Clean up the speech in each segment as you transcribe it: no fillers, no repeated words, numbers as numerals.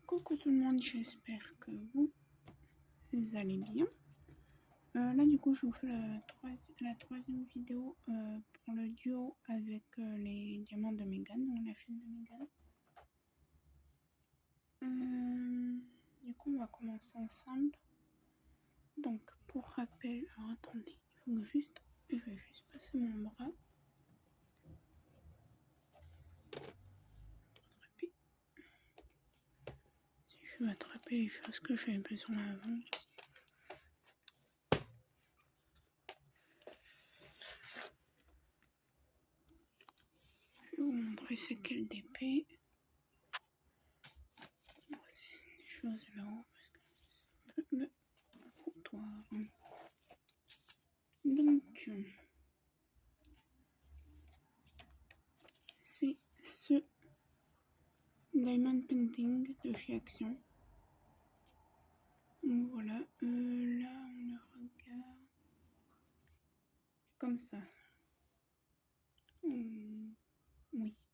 Coucou tout le monde, j'espère que vous allez bien. Là du coup je vous fais la troisième vidéo pour le duo avec les diamants de Megan, donc la chaîne de Megan. Du coup on va commencer ensemble. Donc pour rappel, alors attendez, je vais juste passer mon bras. Si je vais attraper les choses que j'avais besoin avant aussi. Je vais vous montrer c'est quelle d'épée. Bon, c'est des choses là-haut parce que c'est un peu le foutoir. Donc, c'est ce Diamond Painting de chez Action. Donc voilà, là on le regarde comme ça. Oui. Oui.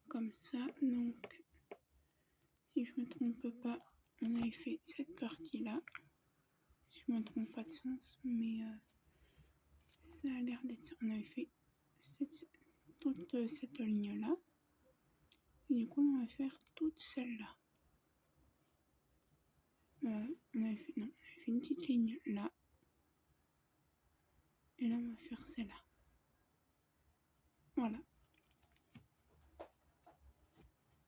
Comme ça, donc, si je me trompe pas, on avait fait cette partie-là. Si je me trompe pas de sens, mais ça a l'air d'être ça. On avait fait toute cette ligne-là. Et du coup, on va faire toute celle-là. On avait fait une petite ligne là. Et là, on va faire celle-là. Voilà.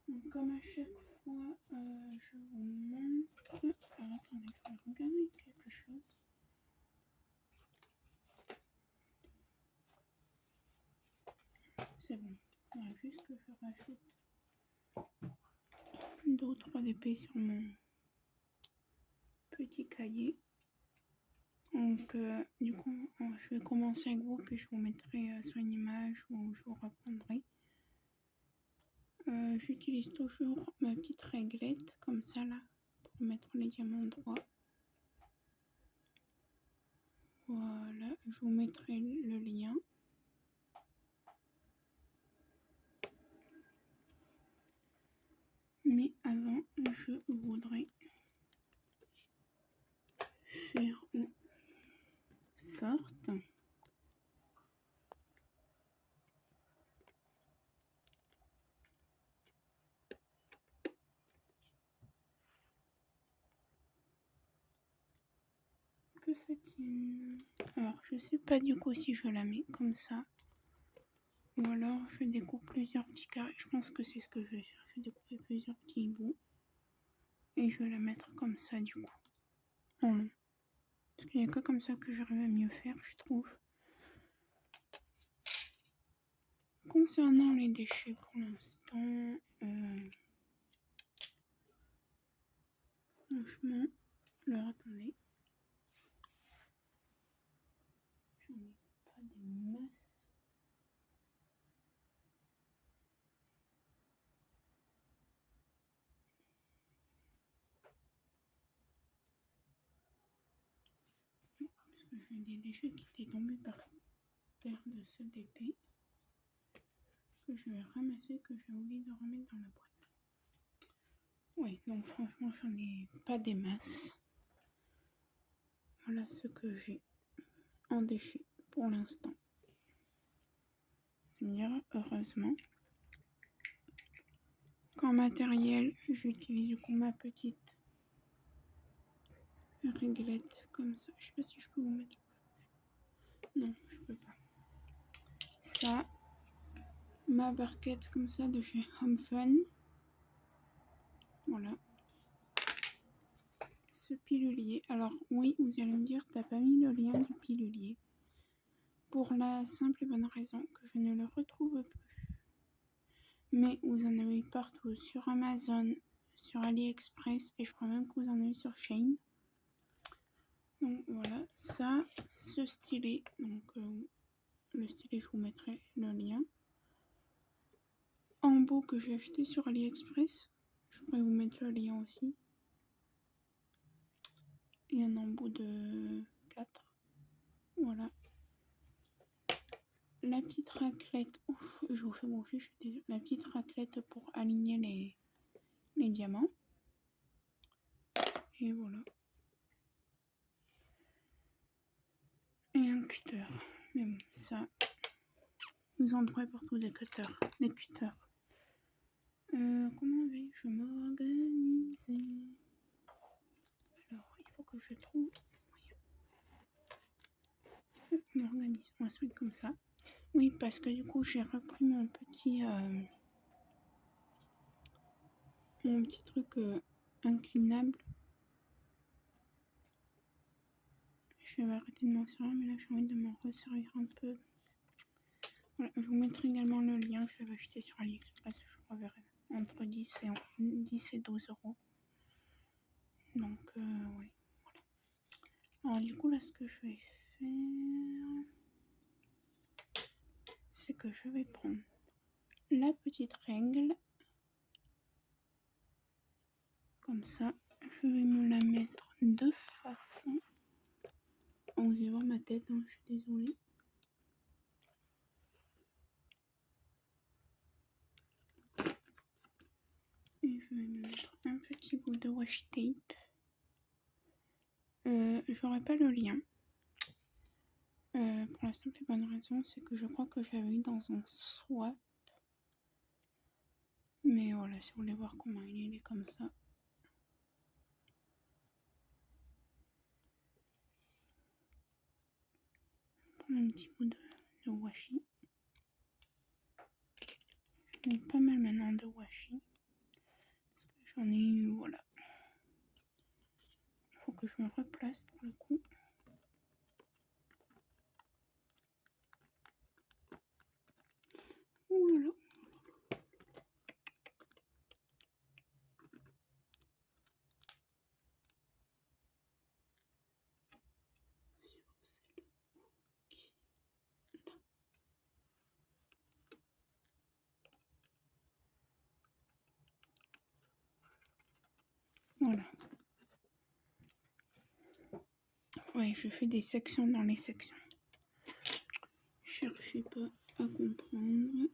Donc, comme à chaque fois, je vous montre. Alors, attendez, je vais regarder quelque chose. C'est bon. Voilà, juste que je rajoute 2 ou 3 épées sur mon petit cahier. Donc, du coup, je vais commencer avec vous, puis je vous mettrai sur une image où je vous reprendrai. J'utilise toujours ma petite réglette, comme ça, là, pour mettre les diamants droits. Voilà, je vous mettrai le lien. Mais avant, je voudrais faire une sorte. Que ça tienne. Alors, je sais pas du coup si je la mets comme ça. Ou alors, je découpe plusieurs petits carrés. Je pense que c'est ce que je vais faire. Je vais découper plusieurs petits bouts. Et je vais la mettre comme ça du coup. En parce qu'il n'y a que comme ça que j'arrive à mieux faire, je trouve. Concernant les déchets pour l'instant, franchement, alors attendez. J'en ai pas des masses. Parce que j'ai des déchets qui étaient tombés par terre de ce d'épée. Que je vais ramasser, que j'ai oublié de remettre dans la boîte. Oui, donc franchement, j'en ai pas des masses. Voilà ce que j'ai en déchets pour l'instant. Je me dirais, heureusement. Qu'en matériel, j'utilise du coup ma petite réglette comme ça. Je sais pas si je peux vous mettre. Non, je peux pas. Ça, ma barquette comme ça de chez Home Fun. Voilà. Ce pilulier. Alors oui, vous allez me dire, t'as pas mis le lien du pilulier. Pour la simple et bonne raison que je ne le retrouve plus. Mais vous en avez partout, sur Amazon, sur AliExpress, et je crois même que vous en avez sur Shein. Donc voilà, ça, ce stylet, donc le stylet, je vous mettrai le lien. Embout que j'ai acheté sur AliExpress, je pourrais vous mettre le lien aussi. Et un embout de 4. Voilà. la petite raclette. Ouf, je vous fais bouger, je suis désolée. La petite raclette pour aligner les diamants. Et voilà. Et un cutter. Mais bon, ça, vous en trouverez pour tous des cutters. Des cutters. Comment vais-je m'organiser? Alors, il faut que je trouve moyen. Je m'organise. On va se mettre comme ça. Oui, parce que du coup, j'ai repris mon petit truc inclinable. Je vais arrêter de m'en servir, mais là, j'ai envie de m'en resservir un peu. Voilà, je vous mettrai également le lien. Je l'avais acheté sur AliExpress, je crois, entre 10 et 12 euros. Donc, oui. Voilà. Alors, du coup, là, ce que je vais faire, c'est que je vais prendre la petite règle. Comme ça, je vais me la mettre de façon. Vous allez voir ma tête, hein, je suis désolée. Et je vais me mettre un petit bout de washi tape. J'aurai pas le lien. Pour la simple et bonne raison, c'est que je crois que j'avais eu dans un swap. Mais voilà, si vous voulez voir comment il est comme ça. Prendre un petit bout de washi. J'en ai pas mal maintenant de washi. Parce que j'en ai eu, voilà. Il faut que je me replace pour le coup. Voilà. Voilà. Ouais, je fais des sections dans les sections. Cherchez pas à comprendre.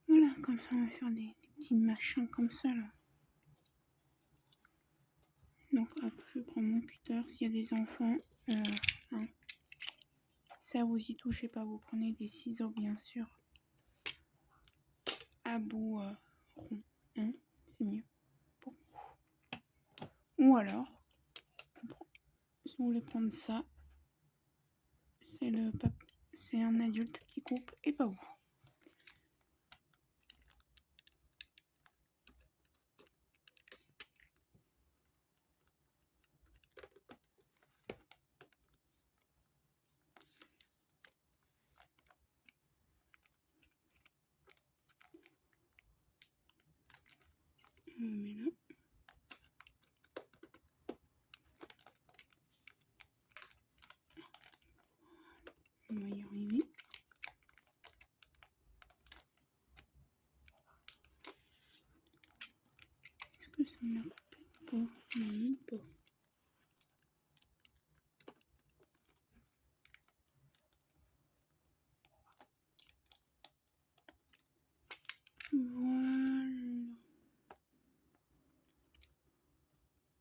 Voilà, comme ça on va faire des petits machins comme ça là. Donc hop, je prends mon cutter. S'il y a des enfants, hein, ça vous y touchez pas. Vous prenez des ciseaux bien sûr. À bout rond, hein, c'est mieux. Bon. Ou alors, si vous voulez prendre ça, c'est un adulte qui coupe et pas vous. On met là. On va y arriver. Est-ce que ça ne pète pas? Non, pas. Voilà.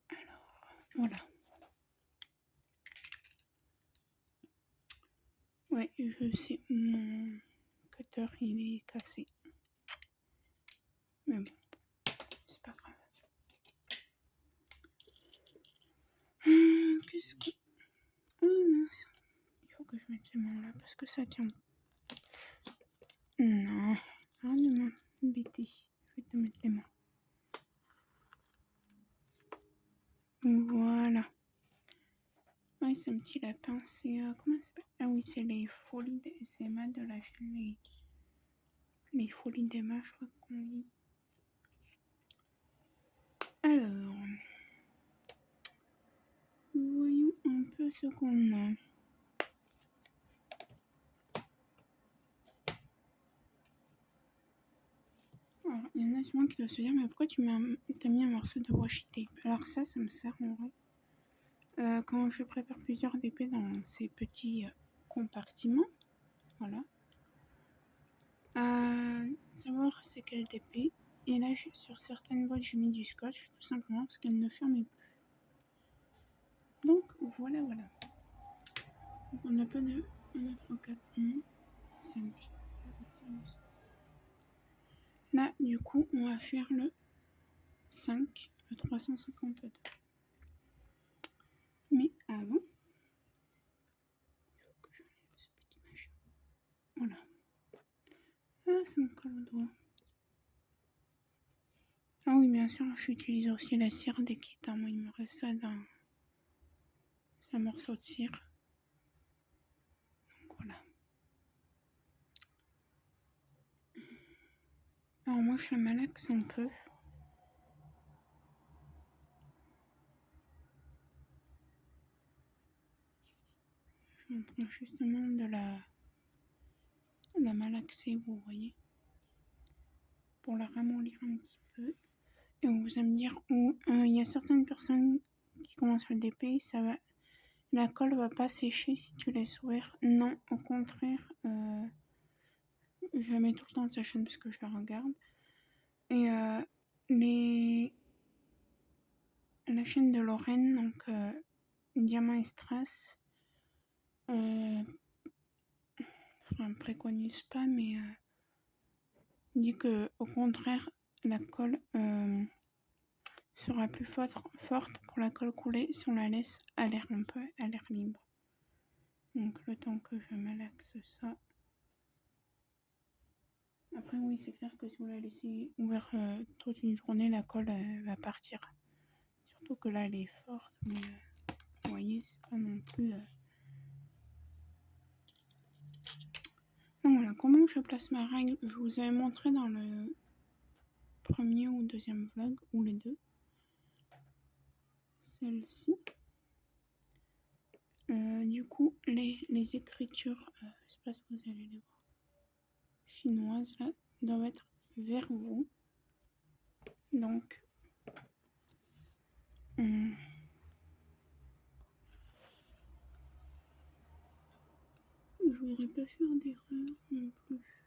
Alors, voilà. Ouais, je sais, mon cutter il est cassé. Mais bon, c'est pas grave. Qu'est-ce que. Oh mince. Il faut que je mette les mains là parce que ça tient. Non, arrête de m'embêter. Je vais te mettre les mains. Voilà. Ouais, c'est un petit lapin. C'est. Comment ça s'appelle? Ah oui, c'est les folies d'Emma de la chaîne. Les folies d'Emma, je crois qu'on dit. Alors. Voyons un peu ce qu'on a. Alors, il y en a souvent qui doivent se dire, mais pourquoi t'as mis un morceau de washi tape? Alors ça me sert en vrai. Quand je prépare plusieurs DP dans ces petits compartiments, voilà, à savoir c'est quel DP. Et là, sur certaines boîtes, j'ai mis du scotch, tout simplement parce qu'elles ne fermaient plus. Donc, voilà. Donc, on n'a pas de 1, 2, 3, 4, 5. Là, du coup, on va faire le 5, le 352. Mais avant, il faut que j'enlève ce petit machin. Voilà. Ah, ça me colle au doigt. Ah oui, bien sûr, j'utilise aussi la cire des kits. Moi, il me reste ça dans un morceau de cire. Donc voilà. Alors moi, je la malaxe un peu. Je suis en train justement de la malaxer, vous voyez, pour la ramollir un petit peu. Et on vous allez me dire, il y a certaines personnes qui commencent le DP, la colle va pas sécher si tu laisses ouvert. Non, au contraire, je la mets tout le temps sa chaîne parce que je la regarde. Et la chaîne de Lorraine, donc Diamant et Strass, préconise pas, mais dit que au contraire, la colle sera plus forte pour la colle coulée si on la laisse à l'air un peu, à l'air libre. Donc le temps que je malaxe ça. Après oui, c'est clair que si vous la laissez ouverte toute une journée, la colle va partir. Surtout que là elle est forte, mais vous voyez, c'est pas non plus. Donc voilà, comment je place ma règle, je vous avais montré dans le premier ou deuxième vlog, ou les deux. Celle-ci. Du coup, les écritures, je sais pas si vous allez les voir, chinoises là, doivent être vers vous. Donc, je voudrais pas faire d'erreur non plus.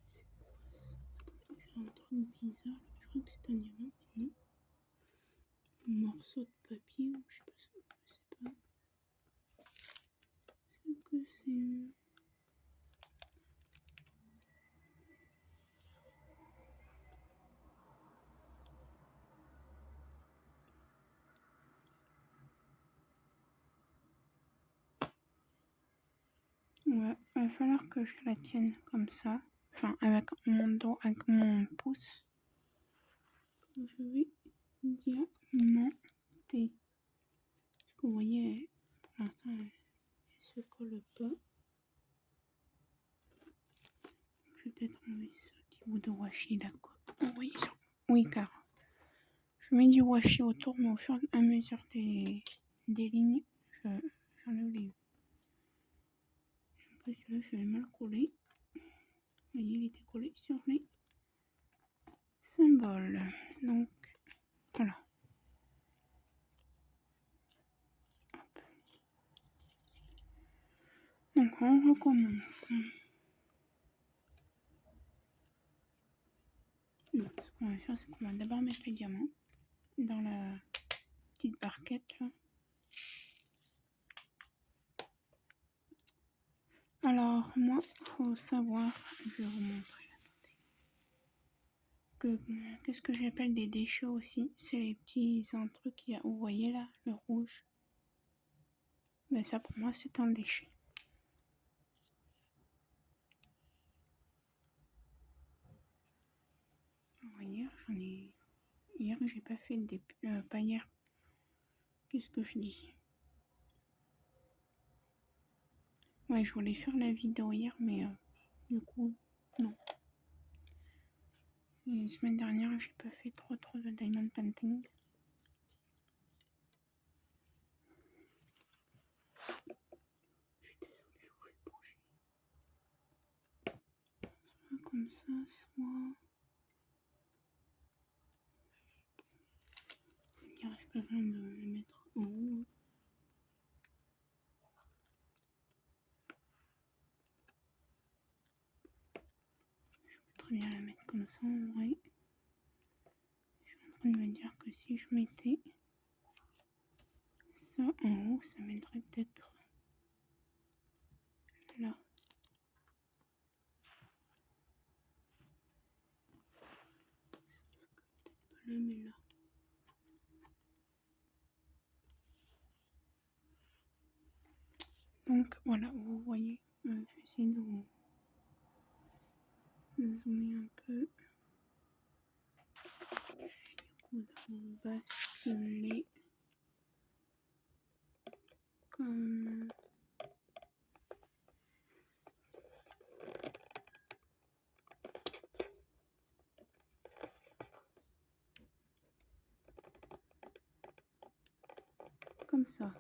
C'est quoi ça? Attends, je vais faire un truc bizarre. Je crois que c'est un diamant, non? Un morceau de papier ou je sais pas. C'est que c'est. Ouais, il va falloir que je la tienne comme ça. Enfin, avec mon dos, avec mon pouce. Je vais diamanter. Parce que vous voyez, pour l'instant, elle se colle pas. Je vais peut-être enlever ce petit bout de washi là, quoi. Vous voyez ça? Oui, car je mets du washi autour, mais au fur et à mesure des lignes, j'enlève les. Après, celui-là, je l'ai mal collé. Vous voyez, il était collé sur les symboles. Donc, voilà. Hop. Donc, on recommence. Donc, ce qu'on va faire, c'est qu'on va d'abord mettre les diamants dans la petite barquette là. Alors, moi, faut savoir, je vais vous montrer là. Qu'est-ce que j'appelle des déchets aussi? C'est les petits trucs qu'il y a, vous voyez là, le rouge. Ben ça pour moi c'est un déchet. Alors, hier j'ai pas fait des pas hier. Qu'est-ce que je dis? Ouais, je voulais faire la vidéo hier, mais du coup non. Et la semaine dernière j'ai pas fait trop de diamond painting. Je suis désolée, je vous fais bouger. Soit comme ça, soit. j'arrive pas vraiment de le mettre en haut. Je peux très bien la mettre comme ça en vrai. Je suis en train de me dire que si je mettais ça en haut, ça m'aiderait peut-être là. Peut-être pas là, mais là. Donc voilà, vous voyez, je vais essayer de vous zoomer un peu. Du coup, de vous basculer comme ça.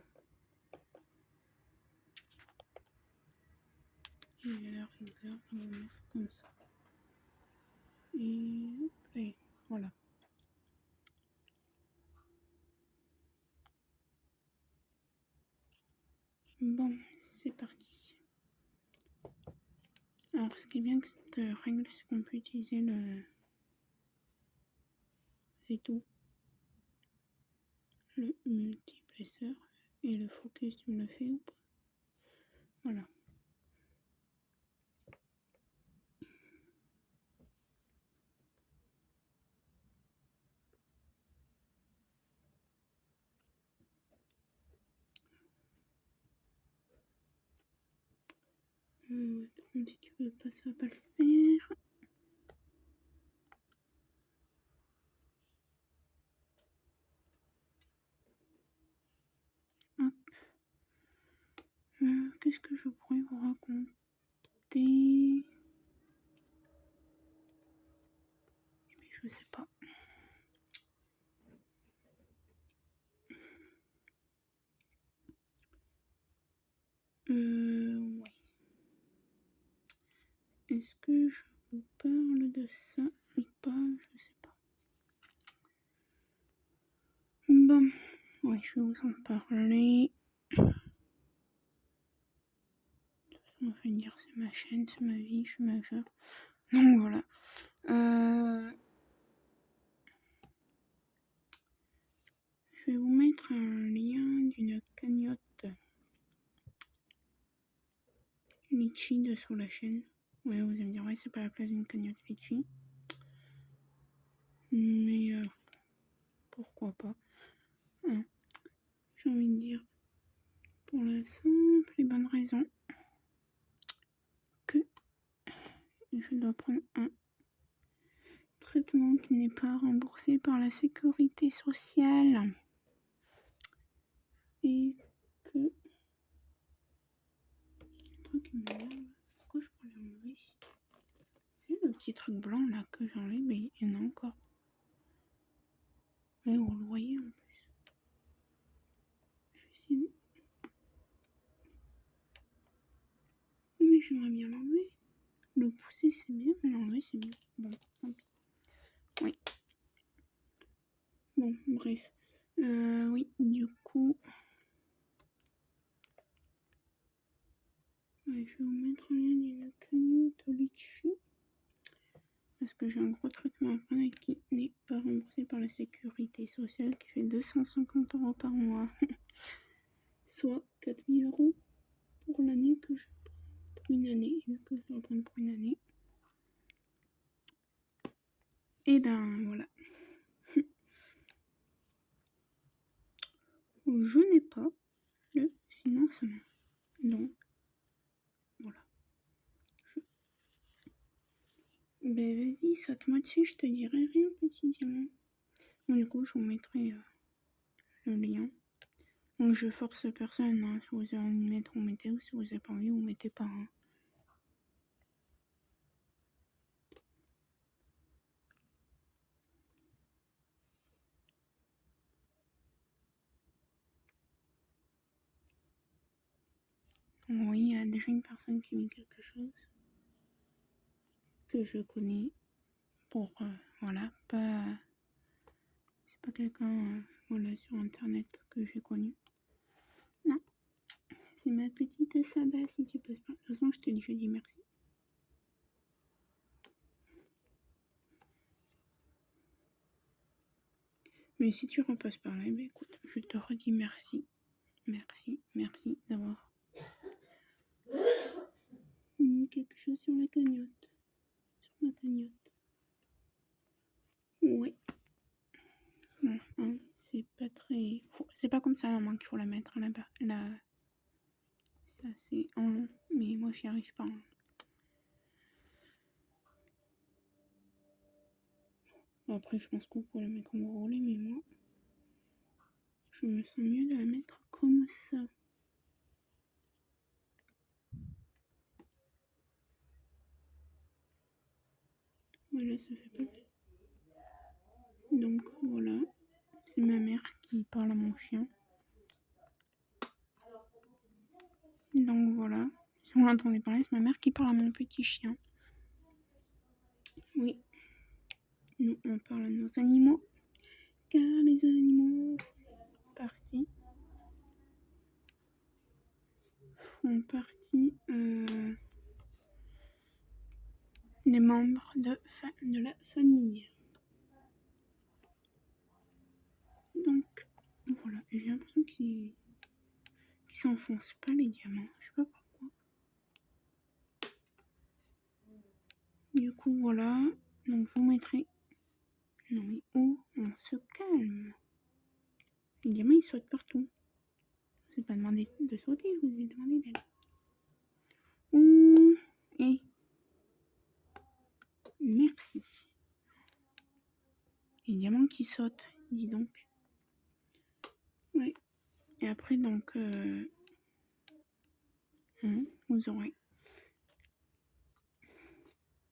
Et à la rigueur, on va mettre comme ça. Et voilà. Bon, c'est parti. Alors, ce qui est bien avec cette règle, c'est qu'on peut utiliser le tout, le multiplesseur et le focus si on le fait ou pas. Voilà. Par contre, si tu veux pas, ça va pas le faire. Hop. Qu'est-ce que je pourrais vous raconter? Mais je sais pas. Ouais. Est-ce que je vous parle de ça ou pas? Je sais pas. Bon, ouais, je vais vous en parler. De toute façon, je vais dire c'est ma chaîne, c'est ma vie, je suis majeure. Donc voilà. Je vais vous mettre un lien d'une cagnotte Litchi dessous la chaîne. Ouais, vous allez me dire, ouais, c'est pas la place d'une cagnotte Litchi. Mais pourquoi pas. Hein. J'ai envie de dire, pour la simple et bonne raison que je dois prendre un traitement qui n'est pas remboursé par la sécurité sociale. Et que... un truc qui m'énerve. Pourquoi je pourrais l'enlever? C'est le petit truc blanc là que j'enlève, mais il y en a encore. Ouais, vous le voyez en plus. Je vais essayer de... Mais j'aimerais bien l'enlever. Le pousser c'est bien, mais l'enlever c'est mieux. Bon, tant pis. Oui. Bon, bref. Oui, du coup... ouais, je vais vous mettre un lien d'une cagnotte Litchi. Parce que j'ai un gros traitement à prendre et qui n'est pas remboursé par la sécurité sociale, qui fait 250 € par mois. Soit 4000 € pour l'année que je prends. Pour une année, vu que je dois prendre pour une année. Et ben voilà. Je n'ai pas le financement. Donc, voilà. Ben vas-y, saute-moi dessus, je te dirai rien, petit diamant. Bon, du coup, je vous mettrai le lien. Donc, je force personne, hein. Si vous avez envie de mettre, vous mettez, ou si vous n'avez pas envie, vous mettez pas. Hein. Oui, il y a déjà une personne qui met quelque chose que je connais pour, voilà, pas... c'est pas quelqu'un voilà, sur internet que j'ai connu. Non, c'est ma petite Saba si tu passes par. De toute façon, je t'ai déjà dit merci. Mais si tu repasses par là, ben écoute, je te redis merci. Merci d'avoir mis quelque chose sur la cagnotte. Sur ma cagnotte. Ouais. Bon, hein, c'est pas très. C'est pas comme ça normalement qu'il faut la mettre là-bas. Là. Ça c'est en long, mais moi j'y arrive pas. Hein. Après, je pense qu'on peut la mettre comme vous voulez, mais moi, je me sens mieux de la mettre comme ça. Voilà, ça fait pas. Donc voilà, c'est ma mère qui parle à mon chien. Donc voilà, si vous l'entendez parler, c'est ma mère qui parle à mon petit chien. Oui, nous on parle à nos animaux, car les animaux font partie des membres de la famille. Donc voilà, j'ai l'impression qu'ils s'enfoncent pas les diamants, je sais pas pourquoi. Du coup voilà, donc je vous mettrai. Non mais où on se calme. Les diamants ils sautent partout. Je vous ai pas demandé de sauter, je vous ai demandé d'aller. Ouh, et merci. Les diamants qui sautent, dis donc. Ouais. Et après donc vous aurez.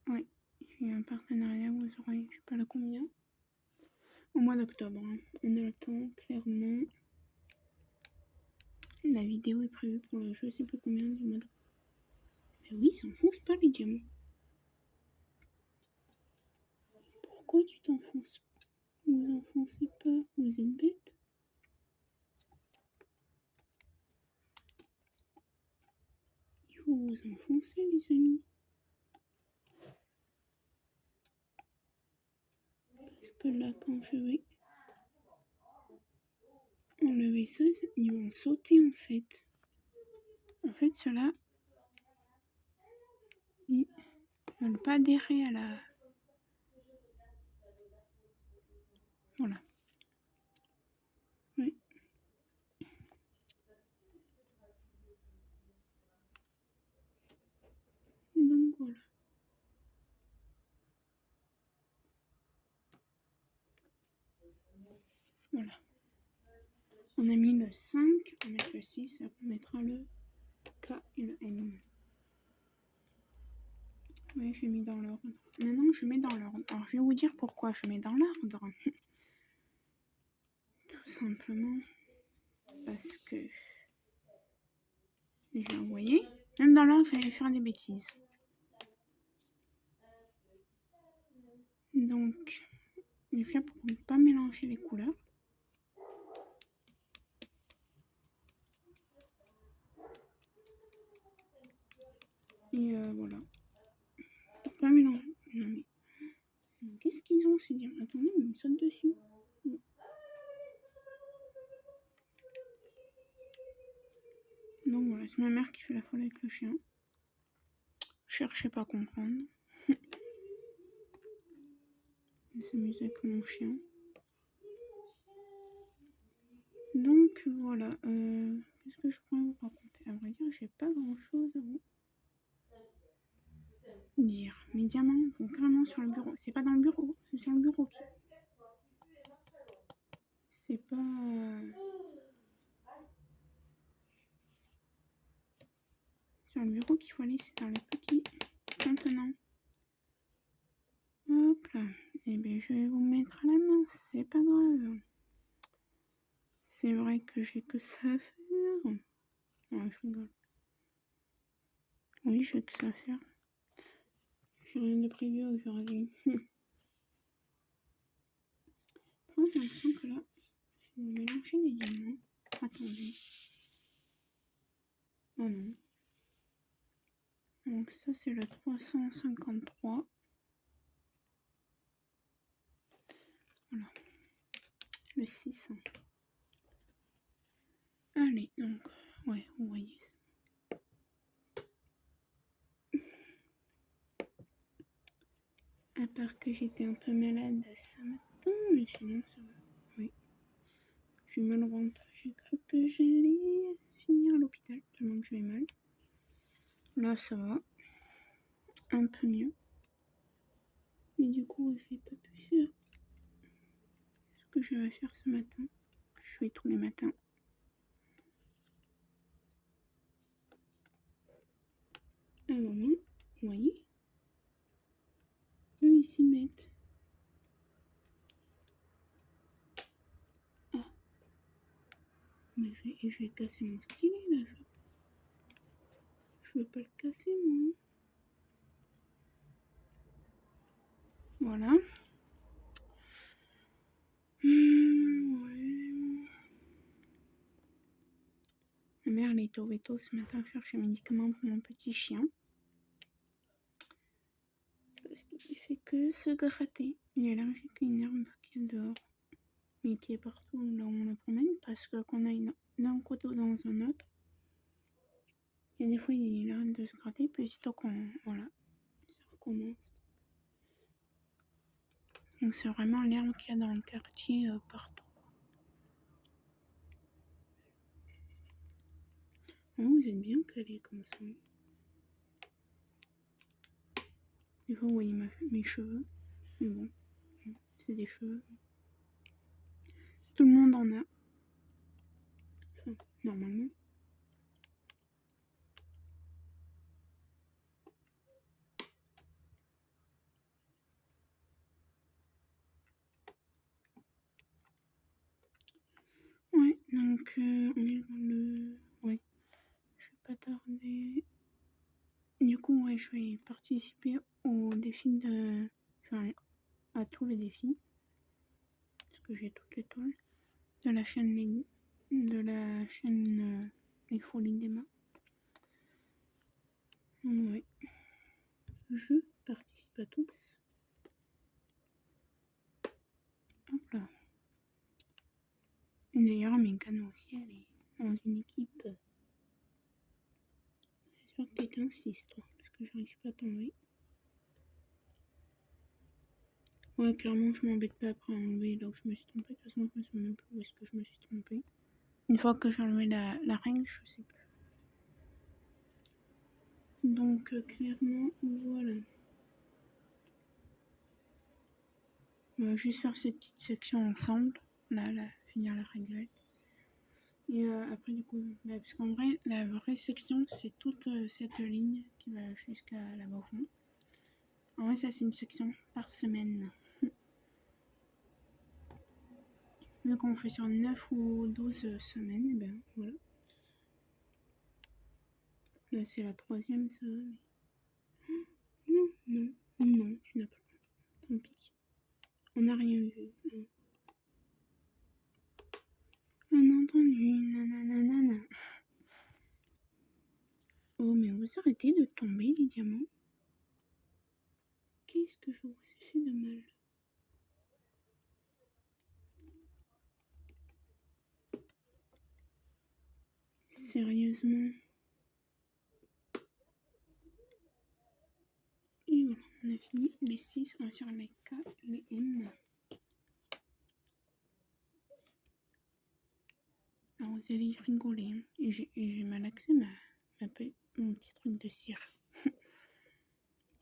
Ouais, j'ai un partenariat, vous aurez, je sais pas le combien. Au mois d'octobre. Hein. On a le temps, clairement. La vidéo est prévue pour le je sais pas combien du mois d'octobre. Mais oui, ça enfonce pas les diamants. Pourquoi tu t'enfonces pas? Vous enfoncez pas, vous êtes bête. Il faut vous enfoncer, les amis. Parce que là, quand je vais enlever ça, ils vont sauter en fait. En fait, ceux-là, ils veulent pas adhérer à la. Voilà. Oui. Donc voilà. Voilà. On a mis le 5, on met le 6, après on mettra le K et le M. Oui, j'ai mis dans l'ordre. Maintenant, je mets dans l'ordre. Alors, je vais vous dire pourquoi je mets dans l'ordre. Tout simplement parce que... Déjà, vous voyez, même dans l'ordre, j'allais faire des bêtises. Donc, déjà, pour ne pas mélanger les couleurs. Et voilà. Pas mélanger. Non, mais... Qu'est-ce qu'ils ont ces diamants? Attendez, ils me sautent dessus. Donc voilà, c'est ma mère qui fait la folle avec le chien. Cherchez pas à comprendre. Elle s'amuse avec mon chien. Donc voilà, qu'est-ce que je pourrais vous raconter? À vrai dire, j'ai pas grand-chose à vous dire. Mes diamants vont carrément sur le bureau. C'est pas dans le bureau, c'est sur le bureau. C'est pas... sur le bureau qu'il faut aller, c'est dans le petit contenant. Hop là. Et bien je vais vous mettre à la main, c'est pas grave. C'est vrai que j'ai que ça à faire. Non, je rigole. Oui, j'ai que ça à faire. J'ai rien de prévu aujourd'hui. J'ai l'impression que là, Vous mélangez les diamants. Attendez. Oh non. Donc ça c'est le 353. Voilà. Le 600. Allez, donc, ouais, vous voyez ça. À part que j'étais un peu malade ce matin, mais sinon ça va. Oui. J'ai mal au ventre. J'ai cru que j'allais finir à l'hôpital tellement que j'avais mal. Là ça va. Un peu mieux. Mais du coup, j'ai pas pu faire ce que je vais faire ce matin. Je fais tous les matins. À un moment, vous voyez, eux ils s'y mettent. Ah. Mais je vais casser mon stylet là. Je veux pas le casser moi. Voilà. Ouais. Ma mère elle est au veto ce matin chercher un médicament pour mon petit chien. Parce qu'il fait que se gratter. Il est allergique à une herbe qui est dehors. Mais qui est partout là où on le promène. Parce que qu'on aille d'un côté ou dans un autre. Et des fois il arrête de se gratter. Puis aussitôt qu'on. Voilà. Ça recommence. Donc c'est vraiment l'herbe qu'il y a dans le quartier partout. Oh, vous êtes bien calé comme ça. Des fois vous voyez mes cheveux. Mais bon, c'est des cheveux. Tout le monde en a. Enfin, normalement. Ouais, donc on est dans le... Ouais, je vais pas tarder. Du coup, ouais, je vais participer au défi de... Enfin, à tous les défis. Parce que j'ai toutes les toiles. De la chaîne Les Folies d'Emma. Ouais. Je participe à tous. Hop là. Et d'ailleurs, Mégane aussi, elle est dans une équipe. J'espère que t'es un 6, toi, parce que j'arrive pas à tomber. Ouais, clairement, je m'embête pas après enlever là où je me suis trompée. De toute façon, je ne sais même plus où est-ce que je me suis trompée. Une fois que j'ai enlevé la règle, je sais plus. Donc, clairement, voilà. On va juste faire cette petite section ensemble. Là, finir la réglette. Et après, du coup, parce qu'en vrai, la vraie section, c'est toute cette ligne qui va jusqu'à là-bas au fond. En vrai, ça, c'est une section par semaine. Vu qu'on fait sur 9 ou 12 semaines, et ben voilà. Là, c'est la 3e, ça. Non, non, non, tu n'as pas le droit. Tant pis. On n'a rien vu. On a entendu. Nanana. Oh, mais vous arrêtez de tomber, les diamants. Qu'est-ce que je vous ai fait de mal? Sérieusement. Et voilà, on a fini les 6, on va faire les K, les M. Alors vous allez rigoler, hein. Et j'ai malaxé mon petit truc de cire.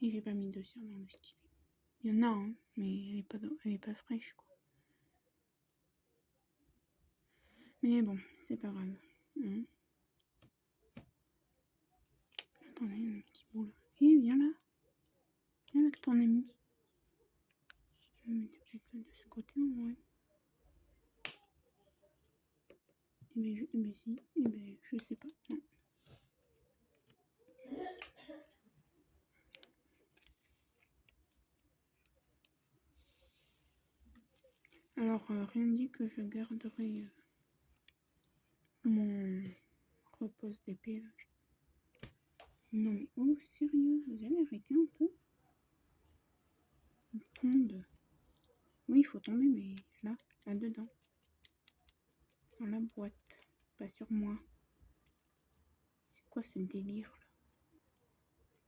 Et j'ai pas mis de cire dans le stylet. Il y en a, hein, mais elle est pas fraîche, quoi. Mais bon, c'est pas grave. Hein. Attendez, un petit bout là. Et viens là. Viens avec ton ami. Je vais mettre peut-être de ce côté, en vrai. Et ben si. Et ben je sais pas. Non. Alors, rien dit que je garderai mon repose d'épée là. Non mais oh, sérieux, vous allez arrêter un peu? Il tombe. Oui, il faut tomber, mais là-dedans. Dans la boîte, pas sur moi. C'est quoi ce délire là?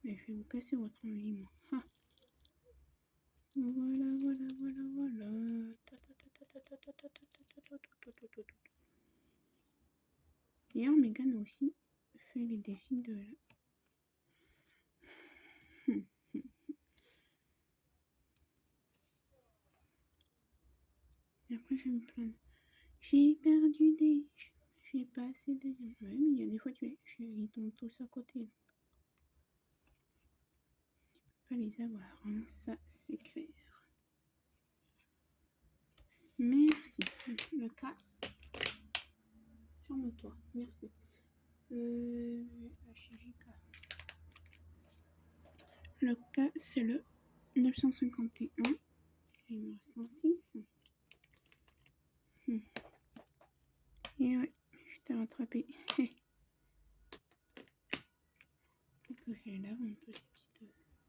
Mais je vais vous casser votre envie, moi. Ah. Voilà. D'ailleurs, Megan a aussi fait les défis de... Et après, je vais me plaindre. J'ai perdu des... J'ai pas assez de... Ouais, mais il y a des fois, ils tombent tous à côté. Donc. Tu peux pas les avoir, hein. Ça, c'est clair. Merci. Le cas... Ferme-toi. Merci. HJK. Le cas, c'est le 951. Il me reste un 6. Et ouais, je t'ai rattrapé. Faut que je les lave un peu ces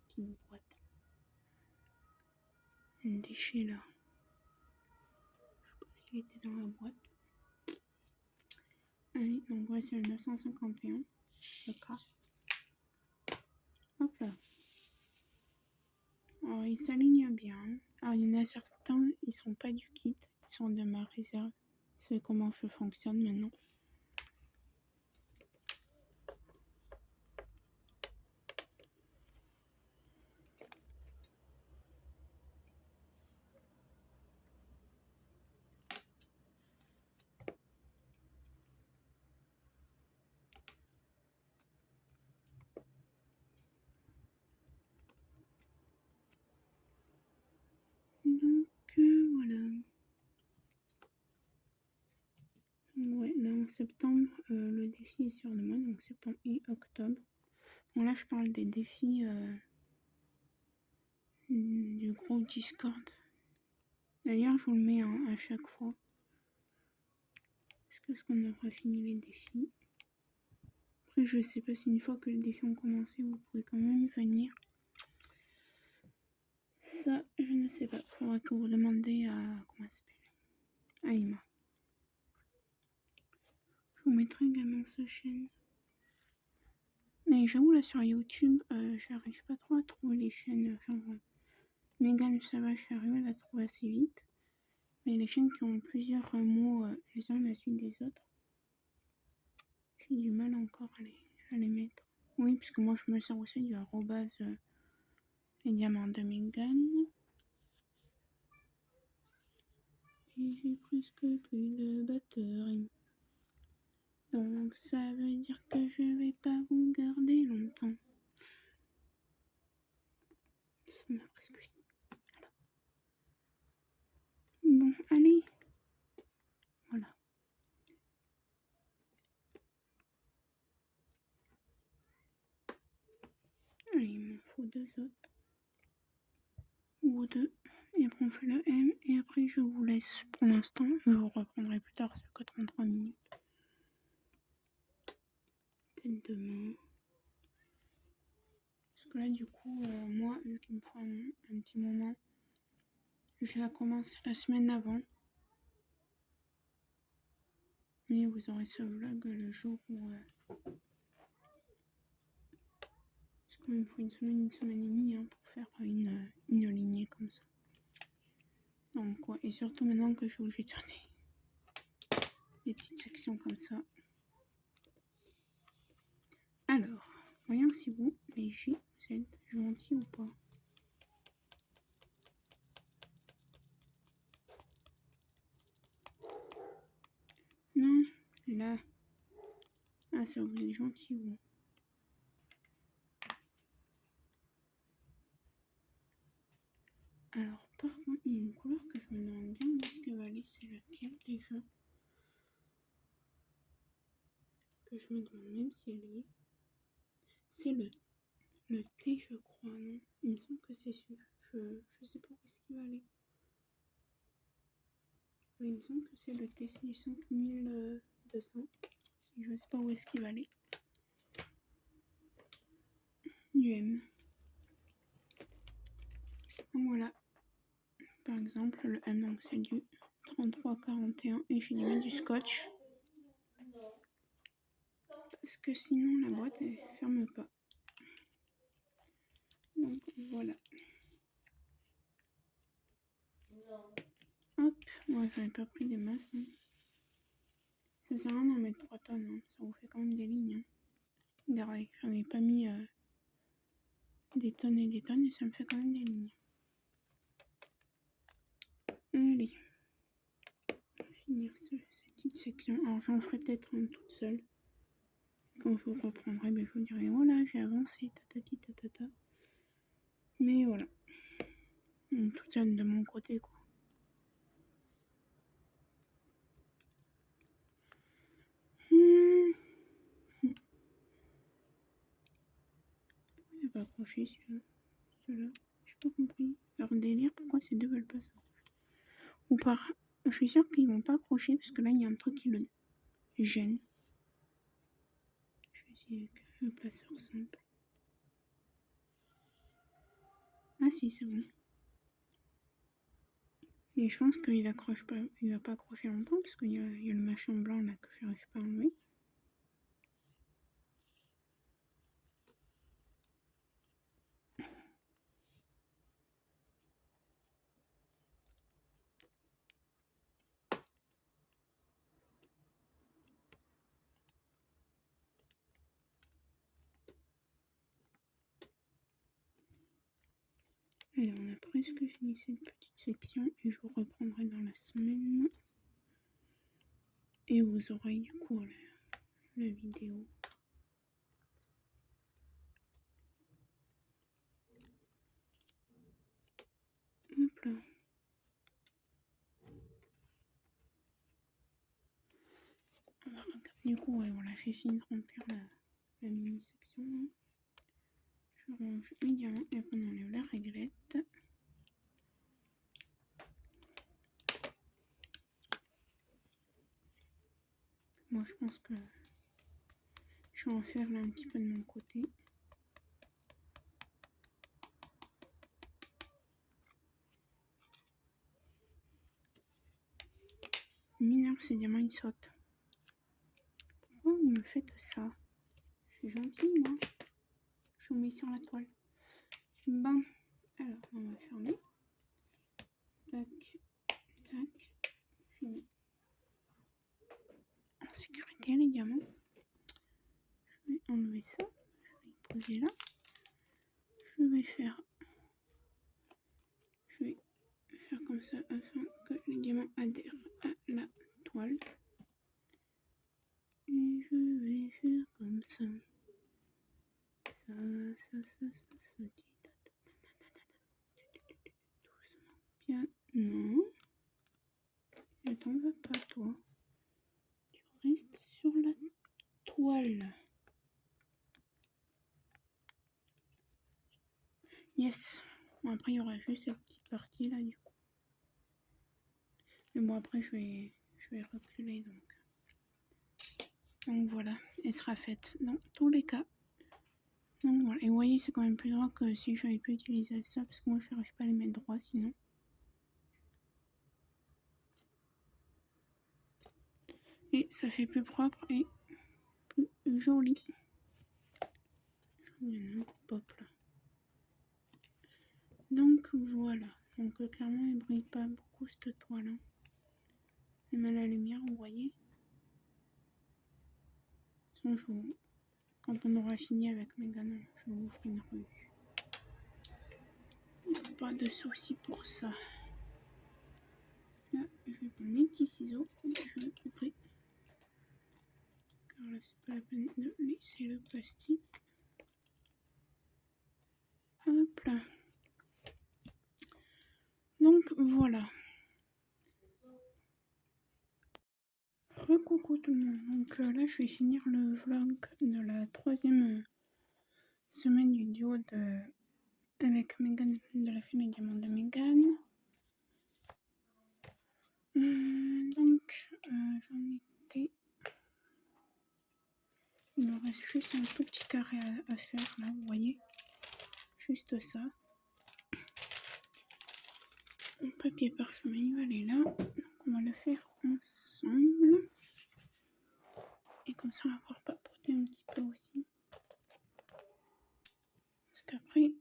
petites boîtes. Un déchet là. Je sais pas s'il était dans la boîte. Allez, donc voici le 951. Le cas. Hop là. Alors, ils s'alignent bien. Alors, il y en a certains, ils sont pas du kit. Ils sont de ma réserve. C'est comment je fonctionne maintenant. Donc, voilà. Ouais, là en septembre, le défi est sur le mois, donc septembre et octobre. Bon, là, je parle des défis du groupe Discord. D'ailleurs, je vous le mets à chaque fois. Parce qu'on aura fini les défis. Après, je sais pas si une fois que les défis ont commencé, vous pouvez quand même venir. Ça, je ne sais pas. Faudra que vous demandiez à... Comment elle s'appelle? À Ima. Je vous mettrai également sa chaîne. Mais j'avoue, là, sur YouTube, j'arrive pas trop à trouver les chaînes. Genre, Megan, ça va, je suis arrivée à la trouver assez vite. Mais les chaînes qui ont plusieurs mots les uns à la suite des autres, j'ai du mal encore à les mettre. Oui, parce que moi, je me sers aussi du arrobase les diamants de Megan. Et j'ai presque plus de batterie. Donc ça veut dire que je vais pas vous garder longtemps. Ça m'a presque fini. Bon, allez. Voilà. Allez, il m'en faut 2 autres. Ou 2. Et après on fait le M. Et après je vous laisse pour l'instant. Je vous reprendrai plus tard, c'est que 33 minutes. Peut-être demain. Parce que là du coup, moi, vu qu'il me faut un petit moment, je la commence la semaine avant. Et vous aurez ce vlog le jour où... Parce qu'il me faut une semaine et demie hein, pour faire une lignée comme ça. Donc ouais, et surtout maintenant que je suis obligée de faire des petites sections comme ça. Alors, voyons si vous, les J, vous êtes gentils ou pas. Non, là. Ah, ça vous êtes gentils vous. Alors, par contre, il y a une couleur que je me demande bien où est-ce qu'elle va aller. C'est laquelle déjà? Que je me demande même si elle y est. C'est le thé, je crois, non? Il me semble que c'est celui-là. Je sais pas où est-ce qu'il va aller. Il me semble que c'est le TC du 5200. Et je sais pas où est-ce qu'il va aller. Du M. Donc voilà. Par exemple, le M, donc c'est du 3341 et j'ai mis du scotch. Parce que sinon la boîte elle ferme pas. Donc voilà. Hop, moi j'avais pas pris des masses. Hein. Ça sert à rien d'en mettre 3 tonnes, hein. Ça vous fait quand même des lignes. Hein. Regardez, j'avais pas mis des tonnes et ça me fait quand même des lignes. Allez. On va finir cette petite section. Alors j'en ferai peut-être une toute seule. Quand je vous reprendrai, ben, je vous dirai voilà, j'ai avancé, tatati tatata. Mais voilà. Toute seule de mon côté, quoi. Il n'a pas accroché celui-là. J'ai pas compris. Leur délire, pourquoi ces deux veulent pas s'accrocher. Ou par. Je suis sûre qu'ils vont pas accrocher parce que là il y a un truc qui le gêne. Je vais essayer avec le placeur simple. Ah si, c'est bon. Mais je pense qu'il accroche pas, il va pas accrocher longtemps parce qu'il y a le machin blanc là que j'arrive pas à enlever. Alors on a presque fini cette petite section et je vous reprendrai dans la semaine. Et vous aurez du coup la vidéo. Hop là. On va regarder. Du coup, ouais, voilà, j'ai fini de remplir la mini-section. Je range mes diamants et après on enlève la réglette. Moi, je pense que je vais en faire là un petit peu de mon côté. Mineur, ces diamants, ils sautent. Pourquoi vous me faites ça? Je suis gentille, moi. Je vous mets sur la toile. Bon, alors, on va fermer. Tac, tac. Je mets en sécurité les diamants. Je vais enlever ça. Je vais poser là. Je vais faire comme ça afin que les diamants adhèrent à la toile. Et je vais faire comme ça. Ça. Doucement. Bien. Non. Ne t'en vas pas, toi. Tu restes sur la toile. Yes. Bon, après, il y aura juste cette petite partie là, du coup. Mais bon, après, je vais reculer, donc voilà. Elle sera faite dans tous les cas. Donc voilà. Et vous voyez, c'est quand même plus droit que si j'avais pu utiliser ça, parce que moi, je n'arrive pas à les mettre droit sinon. Et ça fait plus propre et plus joli. Pop là. Donc voilà. Donc clairement, elle brille pas beaucoup cette toile. Hein. Même à la lumière, vous voyez. De toute façon, quand on aura fini avec Megan, je vous ferai une revue. Pas de soucis pour ça. Là, je vais prendre mes petits ciseaux et je vais couper. Car là, c'est pas la peine de laisser le plastique. Hop là. Donc voilà. Recoucou tout le monde. Donc là, je vais finir le vlog de la 3e semaine du duo avec Megan de la chaîne Les Diamants de Megan. Donc, j'en étais... Il me reste juste un tout petit carré à faire, là, vous voyez. Juste ça. Le papier parchemin, il va aller là. Donc, on va le faire ensemble. Et comme ça, on va pouvoir papoter un petit peu aussi. Parce qu'après,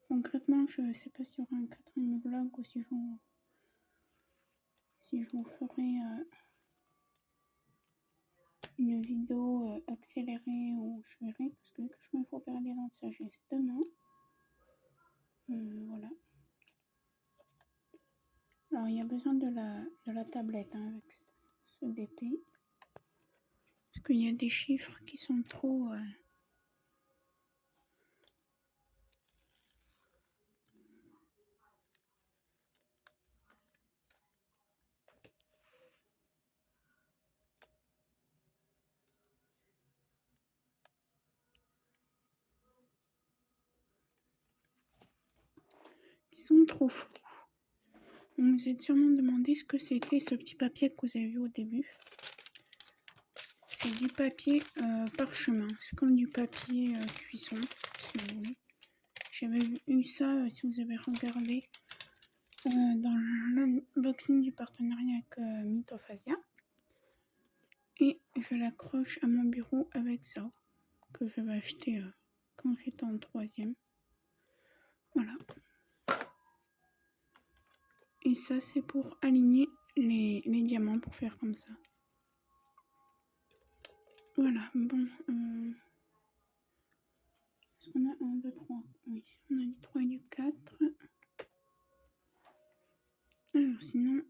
concrètement, je ne sais pas s'il y aura un 4e vlog ou si je vous ferai une vidéo accélérée où je verrai. Parce que je me fais opérer des dents de sagesse demain. Voilà. Alors, il y a besoin de la tablette avec ce DP. Parce qu'il y a des chiffres qui sont trop... qui sont trop flous. Donc, vous êtes sûrement demandé ce que c'était ce petit papier que vous avez vu au début. C'est du papier parchemin. C'est comme du papier cuisson, si vous voulez. J'avais eu ça, si vous avez regardé, dans l'unboxing du partenariat avec Mythophasia. Et je l'accroche à mon bureau avec ça, que j'avais acheté quand j'étais en 3e. Voilà. Et ça, c'est pour aligner les diamants, pour faire comme ça. Voilà, bon. Est-ce qu'on a 1, 2, 3 ? Oui, on a du 3 et du 4. Alors, sinon,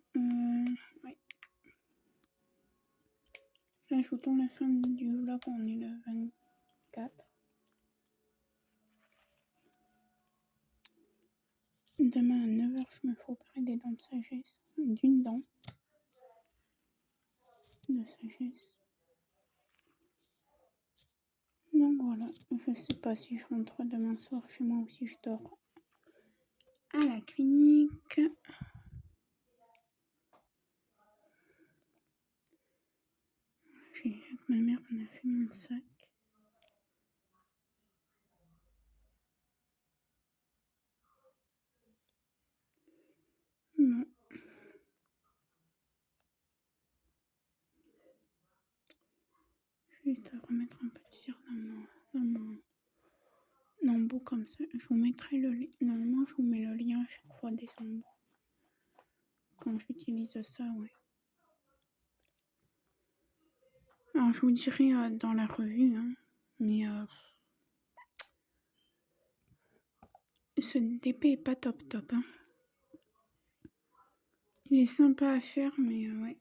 ouais. Ajoutons la fin du vlog, on est le 24. Demain à 9h, je me fais opérer des dents de sagesse. D'une dent de sagesse. Donc voilà, je sais pas si je rentre demain soir chez moi ou si je dors à la clinique. Avec ma mère, on a fait mon sac. Non. Juste remettre un peu de cire dans mon embout comme ça. Je vous mettrai le lien. Normalement, je vous mets le lien à chaque fois des embouts. Quand j'utilise ça, ouais. Alors, je vous dirai dans la revue, hein, mais ce DP est pas top. Hein. Il est sympa à faire, mais ouais.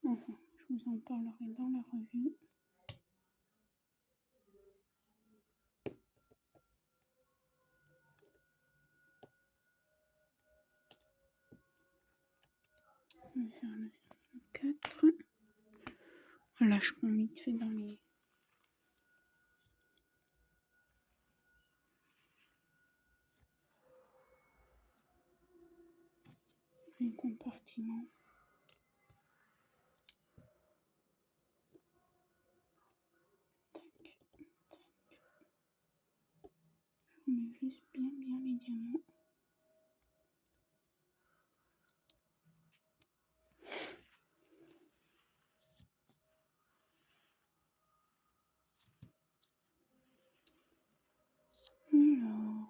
Enfin, je vous en parlerai dans la revue. On va faire le 4. Voilà, je prends vite fait dans les compartiments. Tac, tac. Je mets juste bien les diamants. Alors,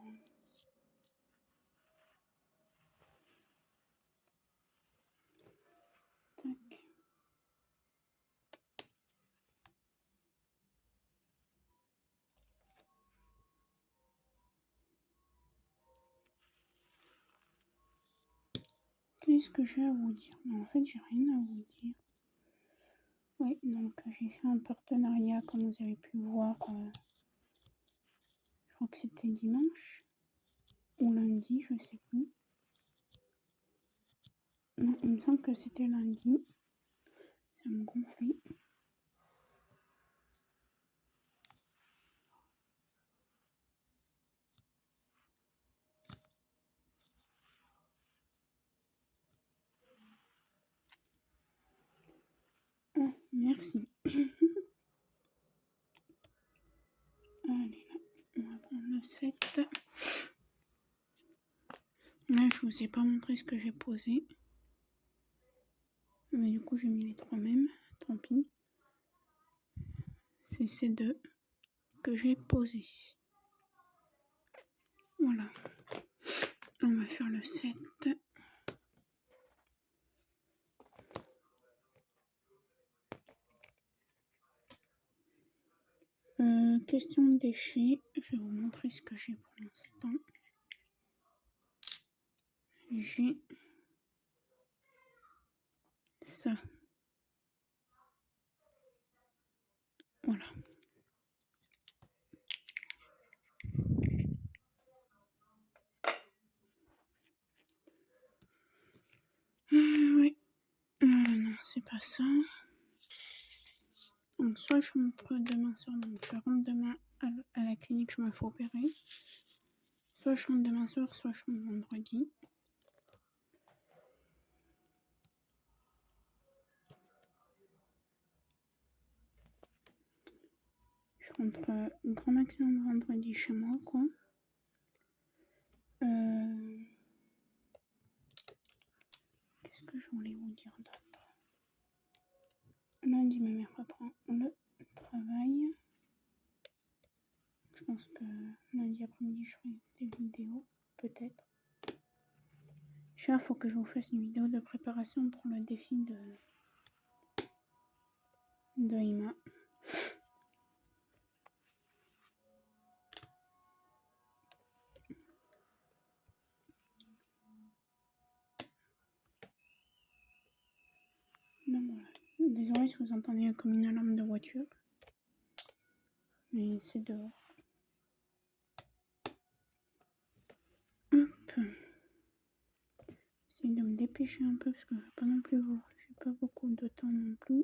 tac. Qu'est-ce que j'ai à vous dire? Non, en fait, j'ai rien à vous dire. Oui, donc j'ai fait un partenariat, comme vous avez pu voir. Je crois que c'était dimanche ou lundi, je sais plus. Non, il me semble que c'était lundi. Ça me gonflait. Merci. Allez, là, on va prendre le 7. Là, je vous ai pas montré ce que j'ai posé. Mais du coup, j'ai mis les 3 mêmes. Tant pis. C'est ces 2 que j'ai posés. Voilà. On va faire le 7. Question de déchets. Je vais vous montrer ce que j'ai pour l'instant. J'ai ça. Voilà. Oui. Non, c'est pas ça. Donc, soit je rentre demain soir, donc je rentre demain à la clinique, je me fais opérer. Soit je rentre demain soir, soit je rentre vendredi. Je rentre grand maximum vendredi chez moi, quoi. Qu'est-ce que je voulais vous dire d'autre? Lundi, ma mère reprend le travail. Je pense que lundi après-midi, je ferai des vidéos, peut-être. Il faut que je vous fasse une vidéo de préparation pour le défi de Ima. Donc voilà. Désolée si vous entendez comme une alarme de voiture. Mais c'est dehors. Hop. J'essaie de me dépêcher un peu parce que je ne vais pas non plus voir. J'ai pas beaucoup de temps non plus.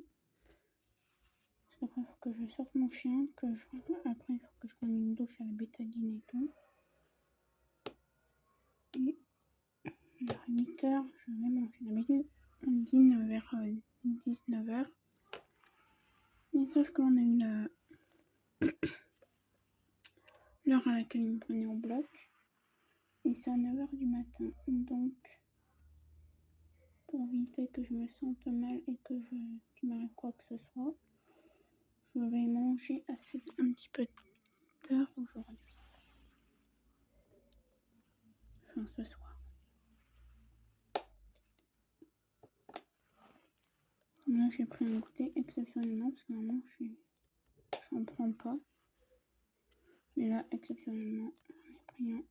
Parce qu'après, il faut que je sorte mon chien. Après, il faut que je prenne une douche à la bétadine et tout. Et vers 8h, je vais manger. D'habitude, on dîne vers 19h. Mais sauf qu'on a eu l'heure à laquelle il me prenait au bloc. Et c'est à 9h du matin. Donc, pour éviter que je me sente mal et qu'il m'arrive quoi que ce soit, je vais manger un petit peu tard aujourd'hui. Enfin, ce soir. Là, j'ai pris un goûter exceptionnellement parce que normalement, j'en prends pas. Mais là, exceptionnellement, j'en ai pris un.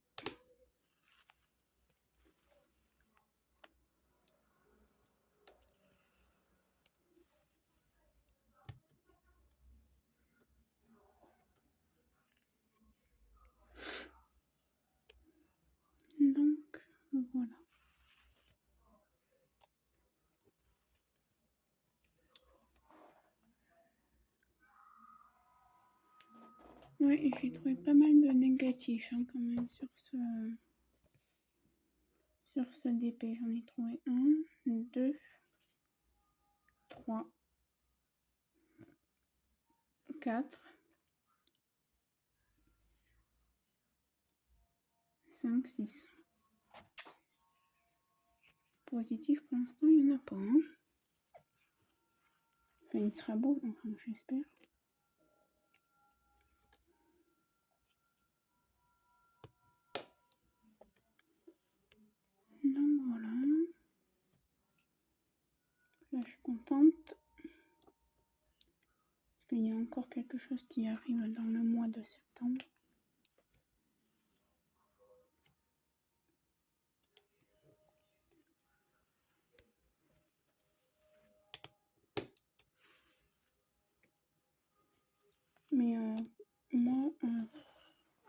Donc, voilà. Ouais, j'ai trouvé pas mal de négatifs quand même sur ce DP. J'en ai trouvé 1, 2, 3, 4, 5, 6. Positif pour l'instant, il n'y en a pas. Enfin, il sera beau, enfin, j'espère. Donc voilà. Là, je suis contente. Parce qu'il y a encore quelque chose qui arrive dans le mois de septembre. Mais moi,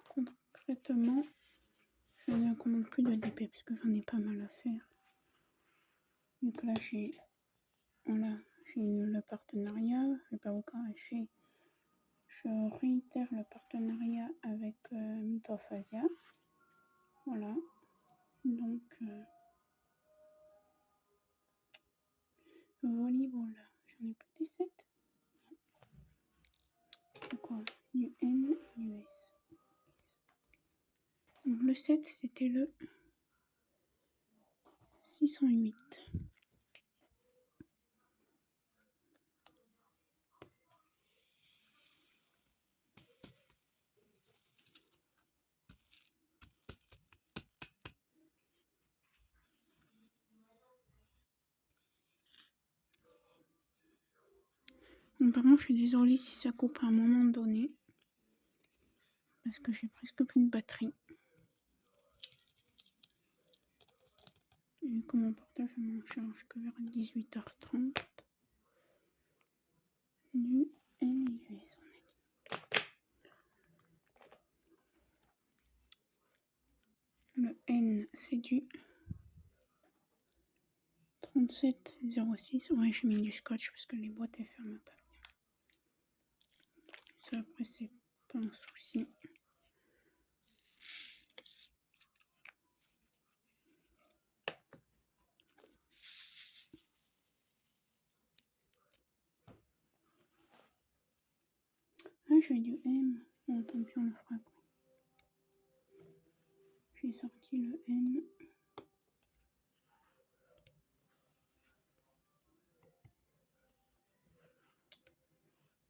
concrètement, je ne commande plus de DP parce que j'en ai pas mal à faire. Donc là, j'ai eu le partenariat. Je ne vais pas vous cacher. Je réitère le partenariat avec Mitrophasia. Voilà. Donc, volleyball, j'en ai plus des 7. 7, c'était le 608. Bon, par contre, je suis désolée si ça coupe à un moment donné, parce que j'ai presque plus de batterie. Et comme mon portable, je m'en charge que vers 18h30. Du NIS, on a dit. Le N, c'est du 3706. Ouais, j'ai mis du scotch parce que les boîtes, elles ferment pas bien. Ça, après, c'est pas un souci. Ah, j'ai du M. Bon, tant pis, on le fera après. J'ai sorti le N.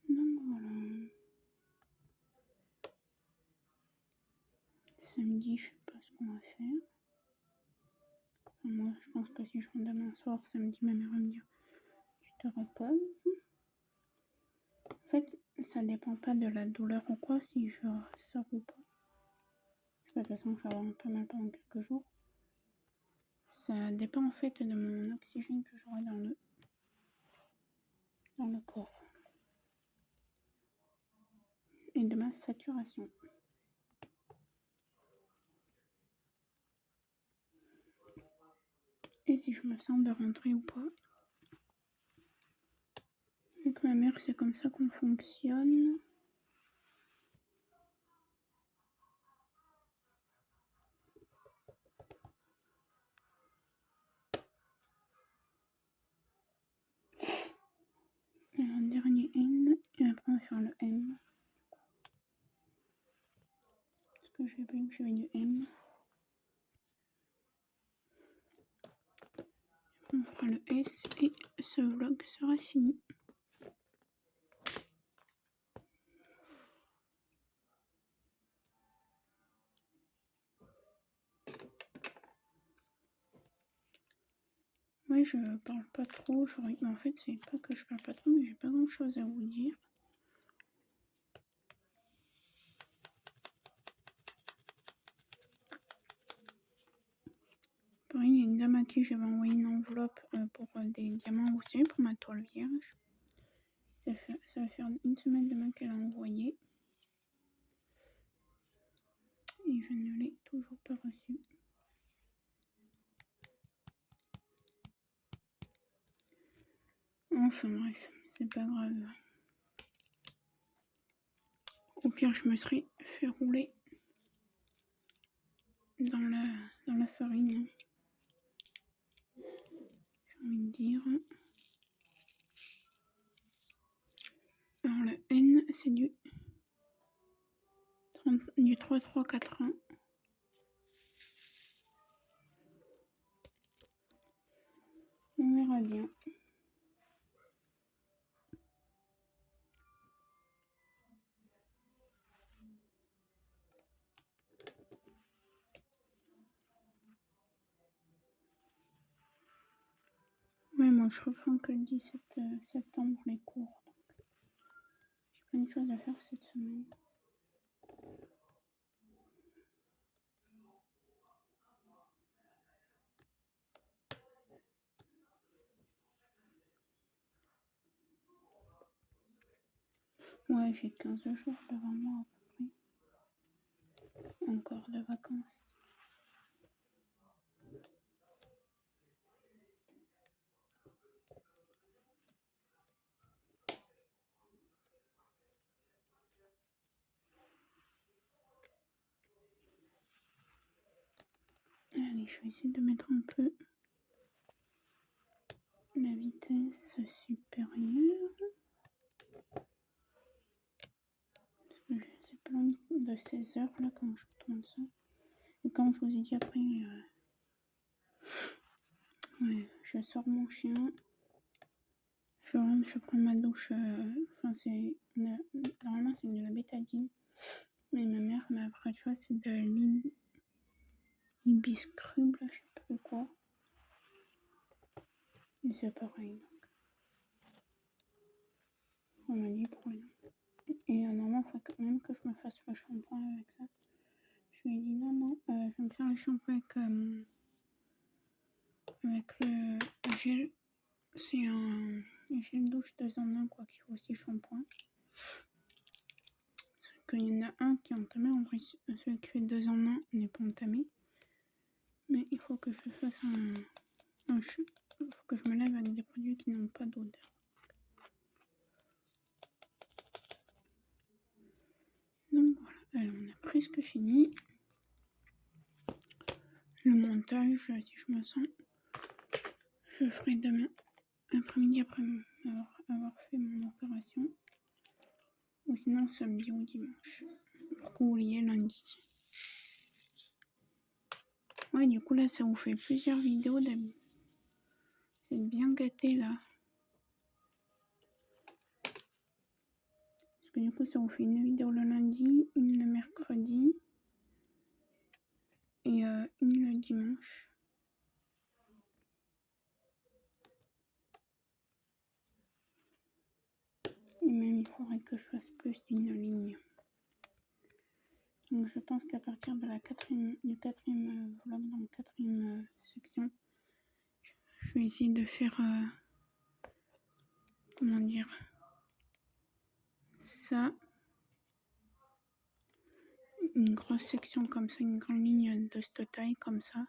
Donc voilà. Samedi, je sais pas ce qu'on va faire. Enfin, moi, je pense que si je rentre demain soir, samedi, ma mère va me dire tu te reposes. En fait, ça dépend pas de la douleur ou quoi, si je sors ou pas. De toute façon, je vais avoir un peu mal pendant quelques jours. Ça dépend en fait de mon oxygène que j'aurai dans le corps. Et de ma saturation. Et si je me sens de rentrer ou pas. Avec ma mère, c'est comme ça qu'on fonctionne. Et un dernier N. Et après, on va faire le M. Parce que j'ai vu que j'avais du M. On fera le S et ce vlog sera fini. Ouais, je parle pas trop. En fait, c'est pas que je parle pas trop, mais j'ai pas grand chose à vous dire. Pareil, il y a une dame à qui j'avais envoyé une enveloppe pour des diamants, vous savez, pour ma toile vierge. Ça va faire une semaine demain qu'elle a envoyé. Et je ne l'ai toujours pas reçue. Enfin bref, c'est pas grave. Au pire, je me serais fait rouler dans la farine. J'ai envie de dire. Alors le N, c'est du 3381. On verra bien. Ouais, moi je reprends que le 17 septembre les cours. J'ai plein de choses à faire cette semaine. Ouais, j'ai 15 jours devant moi à peu près. Encore de vacances. Allez, je vais essayer de mettre un peu la vitesse supérieure. Parce que c'est plein de 16 heures là quand je tourne ça. Et comme je vous ai dit après, ouais, je sors mon chien, je rentre, je prends ma douche, enfin normalement c'est de la bétadine, mais ma mère m'a appris, tu vois, c'est de l'ibiscrube, je sais pas quoi, et c'est pareil, donc on m'a dit pour rien. Et normalement, il faut même que je me fasse le shampoing avec ça. Je lui ai dit non, je vais me faire le shampoing avec le gel. C'est un gel douche 2 en 1, quoi, qui fait aussi shampoing. Parce qu'il y en a un qui est entamé, en vrai, celui qui fait 2 en 1 n'est pas entamé. Mais il faut que je fasse il faut que je me lave avec des produits qui n'ont pas d'odeur. Donc voilà, alors on a presque fini. Le montage, si je me sens, je ferai demain après-midi après avoir fait mon opération. Ou sinon samedi ou dimanche. Pour que vous oubliez lundi. Ouais, du coup là ça vous fait plusieurs vidéos d'amis. Vous êtes bien gâtés là. Parce que du coup ça vous fait une vidéo le lundi, une le mercredi et une le dimanche. Et même il faudrait que je fasse plus d'une ligne. Donc je pense qu'à partir de du quatrième vlog, dans la quatrième section, je vais essayer de faire comment dire ça, une grosse section comme ça, une grande ligne de cette taille comme ça,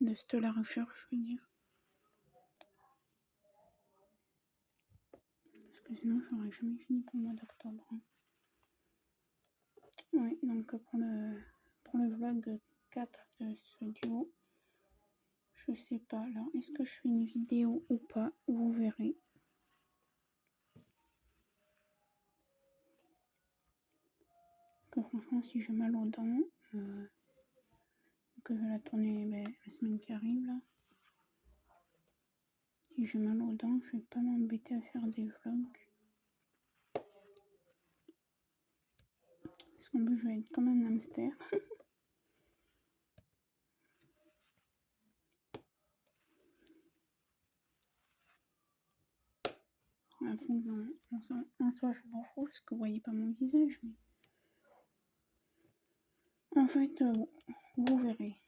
de cette largeur je veux dire, parce que sinon j'aurais jamais fini pour le mois d'octobre. Ouais, donc pour le vlog 4 de ce duo, je sais pas, alors est-ce que je fais une vidéo ou pas, vous verrez. Que franchement si j'ai mal aux dents, que je vais la tourner la semaine qui arrive là, si j'ai mal aux dents, je vais pas m'embêter à faire des vlogs. Parce qu'en plus je vais être comme un hamster. Après en soi je m'en fous parce que vous voyez pas mon visage, mais en fait vous verrez.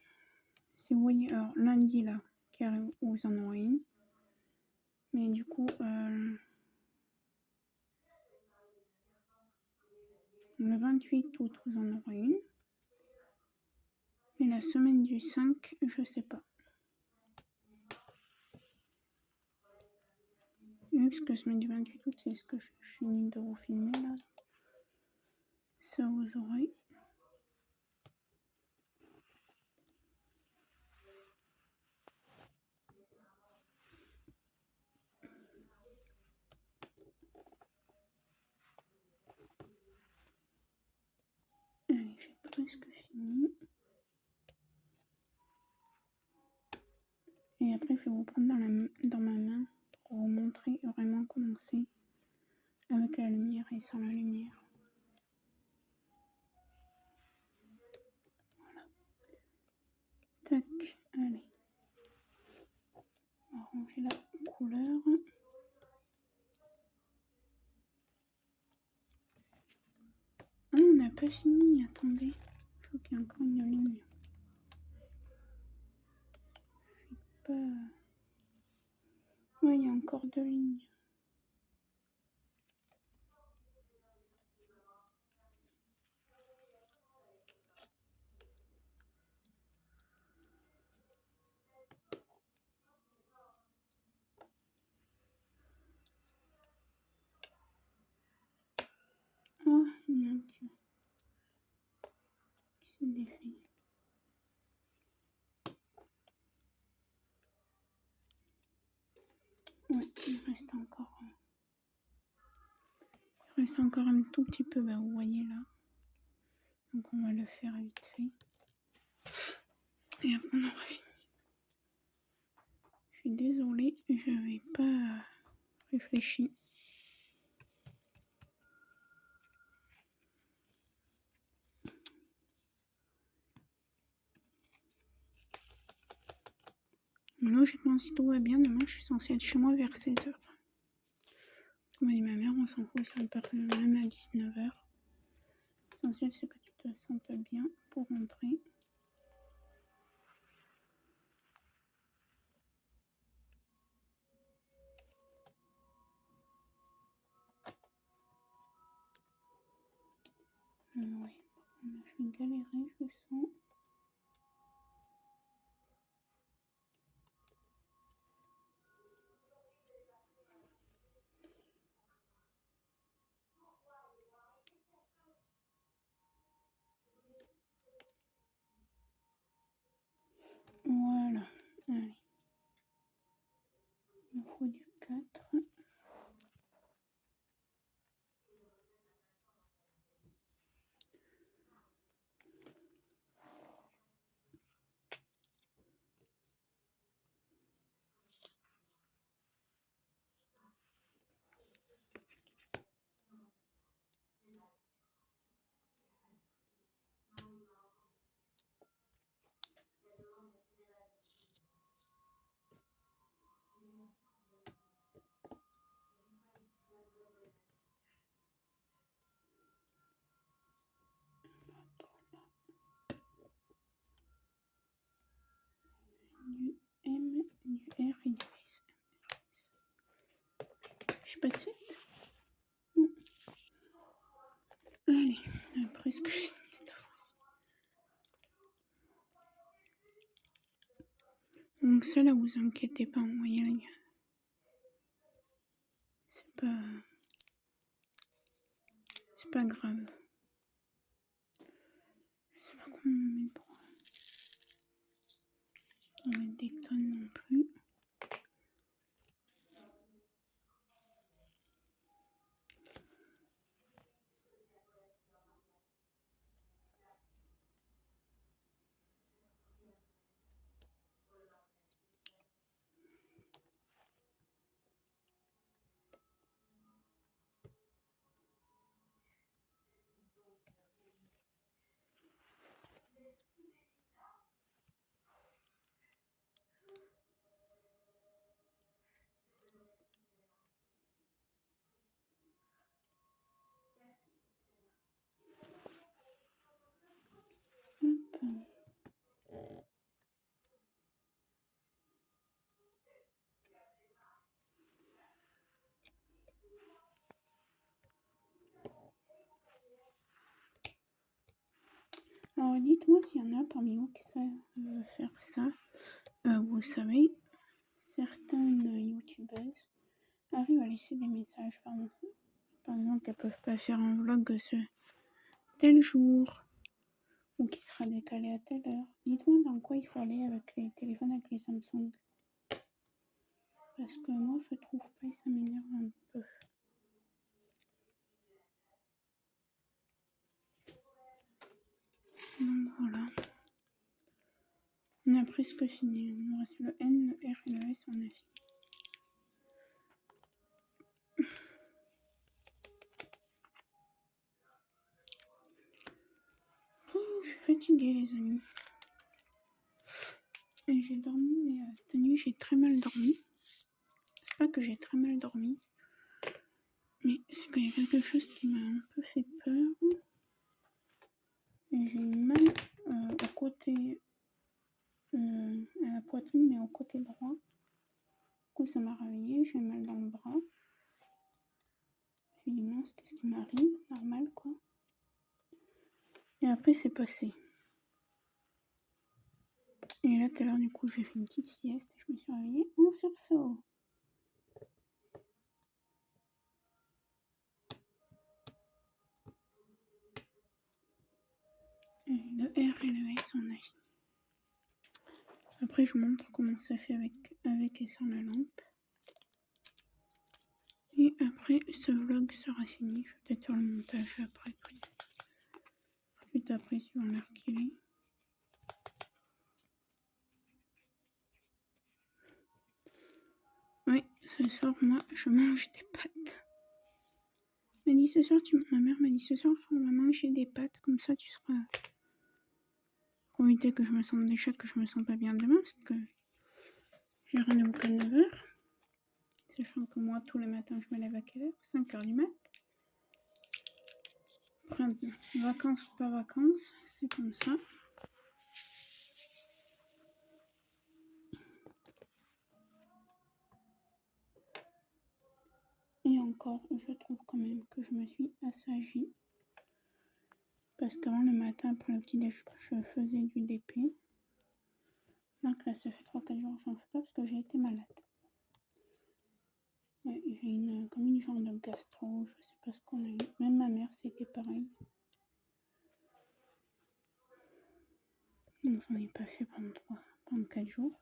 Si vous voyez, alors lundi là, qui arrive, vous en aurez une. Mais du coup, le 28 août, vous en aurez une. Et la semaine du 5, je sais pas. Oui, parce que la semaine du 28 août, c'est ce que je finis de vous filmer là. Ça, vous aurez. Allez, j'ai presque fini. Et après, je vais vous prendre dans ma main pour vous montrer vraiment comment c'est avec la lumière et sans la lumière. Voilà. Tac, allez. On va ranger la couleur. Ah, on n'a pas fini, attendez. Je crois qu'il y a encore une ligne. Je sais pas. Ouais, il y a encore 2 lignes. Oh, il y en a un qui s'est défait. Ouais, il reste encore un tout petit peu, bah vous voyez là. Donc on va le faire vite fait. Et après on aura fini. Je suis désolée, j'avais pas réfléchi. Logiquement, si tout va bien, demain je suis censée être chez moi vers 16h. Comme m'a dit ma mère, on s'en fout, ça me part même à 19h. L'essentiel, c'est que tu te sentes bien pour rentrer. Oui, je vais galérer, je sens. Voilà, allez. Il me faut du 4. Du M, du R et du S. J'ai pas de 7. Non. Allez, on a presque fini cette fois-ci. Donc ça là, vous inquiétez pas, vous voyez les gars. C'est pas grave. Je sais pas comment on met pour mettre des tonnes non plus. Hop. Alors dites-moi s'il y en a parmi vous qui savent faire ça. Vous savez, certaines youtubeuses arrivent à laisser des messages par exemple qu'elles peuvent pas faire un vlog ce tel jour ou qui sera décalé à telle heure. Dites-moi dans quoi il faut aller avec les téléphones avec les Samsung. Parce que moi je trouve pas et ça m'énerve un peu. Donc voilà. On a presque fini. Il nous reste le N, le R et le S, on a fini. Je suis fatiguée les amis. Et j'ai dormi, mais cette nuit j'ai très mal dormi. C'est pas que j'ai très mal dormi, mais c'est qu'il y a quelque chose qui m'a un peu fait peur. Et j'ai eu mal au côté, à la poitrine, mais au côté droit. Du coup ça m'a réveillée, j'ai mal dans le bras. J'ai dit mince, qu'est-ce qui m'arrive? Normal quoi. Et après c'est passé. Et là tout à l'heure du coup j'ai fait une petite sieste et je me suis réveillée en sursaut. Et le R et le S on a fini. Après je vous montre comment ça fait avec et sans la lampe. Et après ce vlog sera fini. Je vais peut-être faire le montage après. Juste après, suivant l'heure qu'il est. Oui, ce soir, moi, je mange des pâtes. Ma mère m'a dit ce soir, on va manger des pâtes, comme ça tu seras... Pour éviter que je me sente déjà que je me sens pas bien demain, parce que j'ai rendez-vous qu'à 9h. Sachant que moi, tous les matins, je me lève à quelle heure? 5h du mat. Après, vacances ou pas vacances, c'est comme ça. Et encore, je trouve quand même que je me suis assagie. Parce qu'avant le matin, pour le petit-déj, je faisais du DP. Donc là, ça fait 3-4 jours que j'en fais pas parce que j'ai été malade. Ouais, j'ai comme une genre de gastro, je sais pas ce qu'on a eu. Même ma mère, c'était pareil. Donc j'en ai pas fait pendant 4 jours.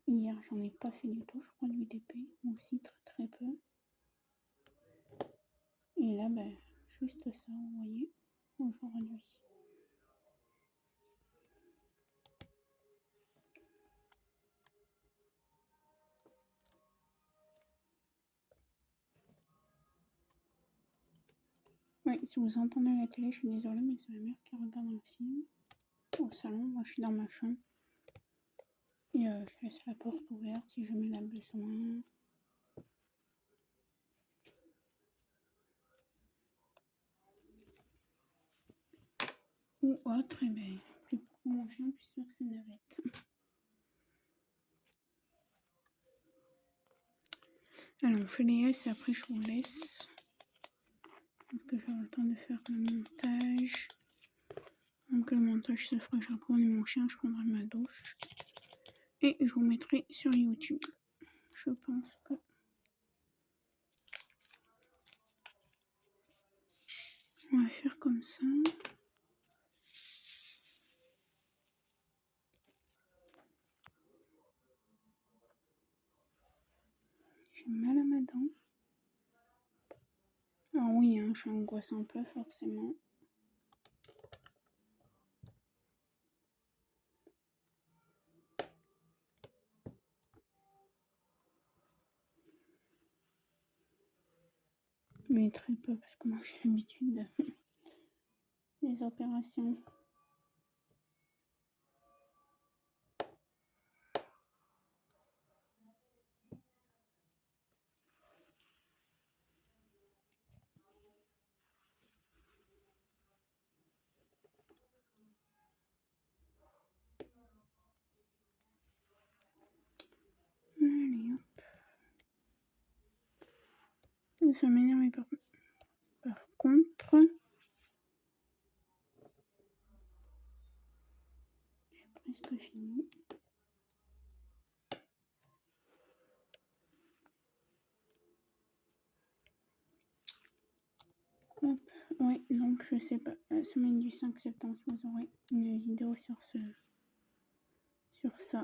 Hier, j'en ai pas fait du tout, je crois, du DP. Aussi, très peu. Et là, ben, juste ça, vous voyez, aujourd'hui. Oui, si vous entendez la télé, je suis désolée, mais c'est ma mère qui regarde un film au salon. Moi, je suis dans ma chambre. Et je laisse la porte ouverte si jamais elle a besoin. Ou autre, et ben, plus pour mon chien, je suis sûre que c'est Navette. Alors, on fait les S et après je vous laisse. Donc, j'aurai le temps de faire le montage. Donc, le montage se fera, je reprendrai mon chien, je prendrai ma douche. Et je vous mettrai sur YouTube. Je pense que... On va faire comme ça. J'ai mal à ma dent. Alors oui, hein, je angoisse un peu forcément. Mais très peu, parce que moi j'ai l'habitude des opérations. Allez, hop. Ça m'énerve par contre. J'ai presque fini. Hop, ouais, donc je sais pas. La semaine du 5 septembre, vous aurez une vidéo sur ça. Je sais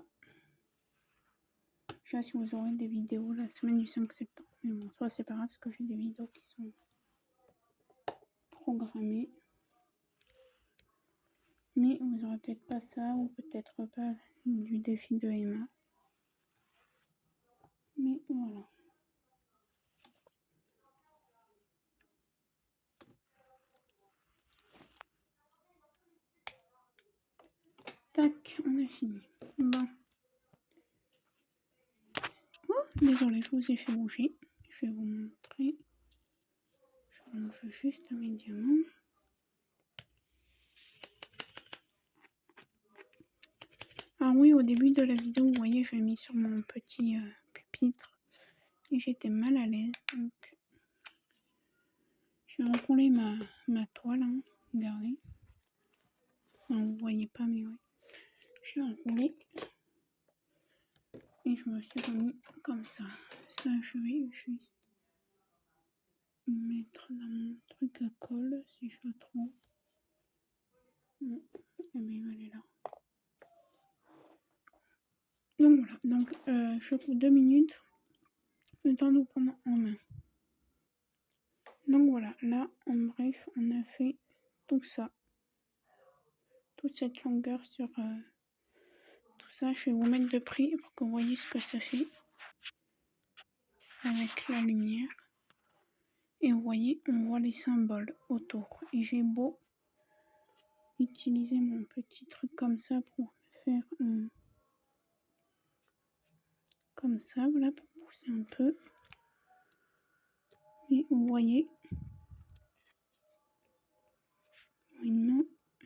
pas si vous aurez des vidéos la semaine du 5 septembre. Mais bon, soit c'est pas grave parce que j'ai des vidéos qui sont programmées. Mais vous aurez peut-être pas ça ou peut-être pas du défi de Emma. Mais voilà. Tac, on a fini. Bon. Oh, désolé, je vous ai fait bouger. Je vais vous montrer. Je mange juste mes diamants. Ah oui, au début de la vidéo, vous voyez, j'ai mis sur mon petit pupitre et j'étais mal à l'aise. Donc, j'ai enroulé ma toile. Hein. Regardez. Non, vous voyez pas, mais ouais. J'ai enroulé et je me suis remis comme ça. Ça, je vais juste mettre dans mon truc à colle si je le trouve. Non, eh bien, il va aller là. Donc voilà, donc je coupe 2 minutes, le temps de vous prendre en main. Donc voilà, là, en bref, on a fait tout ça. Toute cette longueur sur tout ça. Je vais vous mettre de près pour que vous voyez ce que ça fait avec la lumière. Et vous voyez, on voit les symboles autour. Et j'ai beau utiliser mon petit truc comme ça pour faire comme ça, voilà, pour pousser un peu. Et vous voyez, une main,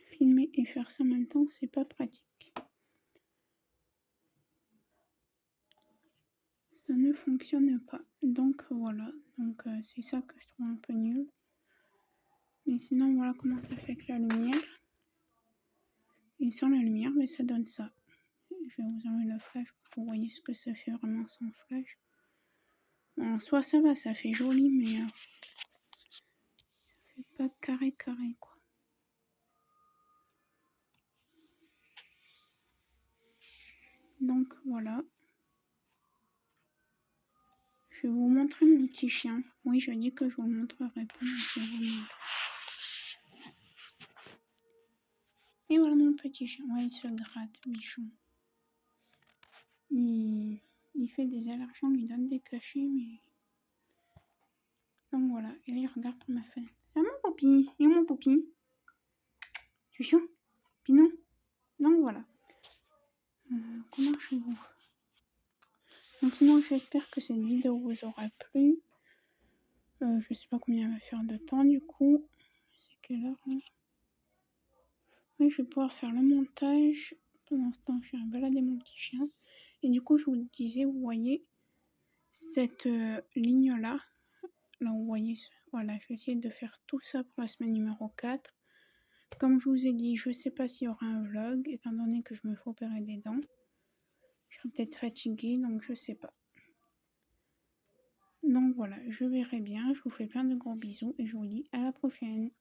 filmer et faire ça en même temps, c'est pas pratique. Ça ne fonctionne pas. Donc voilà, donc c'est ça que je trouve un peu nul. Mais sinon, voilà comment ça fait avec la lumière. Et sans la lumière, mais ça donne ça. Je vais vous enlever le flash pour que vous voyez ce que ça fait vraiment sans flash. Bon, en soi, ça va, ça fait joli, mais ça fait pas carré quoi. Donc voilà. Je vais vous montrer mon petit chien. Oui, je dis que je vous le montrerai pas, mais je vais vous le montrer. Et voilà mon petit chien. Ouais, il se gratte, bichon. Il fait des allergies, on lui donne des cachets, mais... Donc voilà, et là il regarde par ma fenêtre. C'est mon poupie. Et mon poupie. Chouchou. Pinou. Donc voilà. Comment je vous... Donc sinon j'espère que cette vidéo vous aura plu. Je sais pas combien elle va faire de temps du coup. C'est quelle heure là? Oui, je vais pouvoir faire le montage. Pendant ce temps, je vais balader mon petit chien. Et du coup, je vous disais, vous voyez cette ligne-là. Là, vous voyez, voilà, je vais essayer de faire tout ça pour la semaine numéro 4. Comme je vous ai dit, je sais pas s'il y aura un vlog, étant donné que je me fais opérer des dents. Je serai peut-être fatiguée, donc je sais pas. Donc voilà, je verrai bien. Je vous fais plein de gros bisous et je vous dis à la prochaine.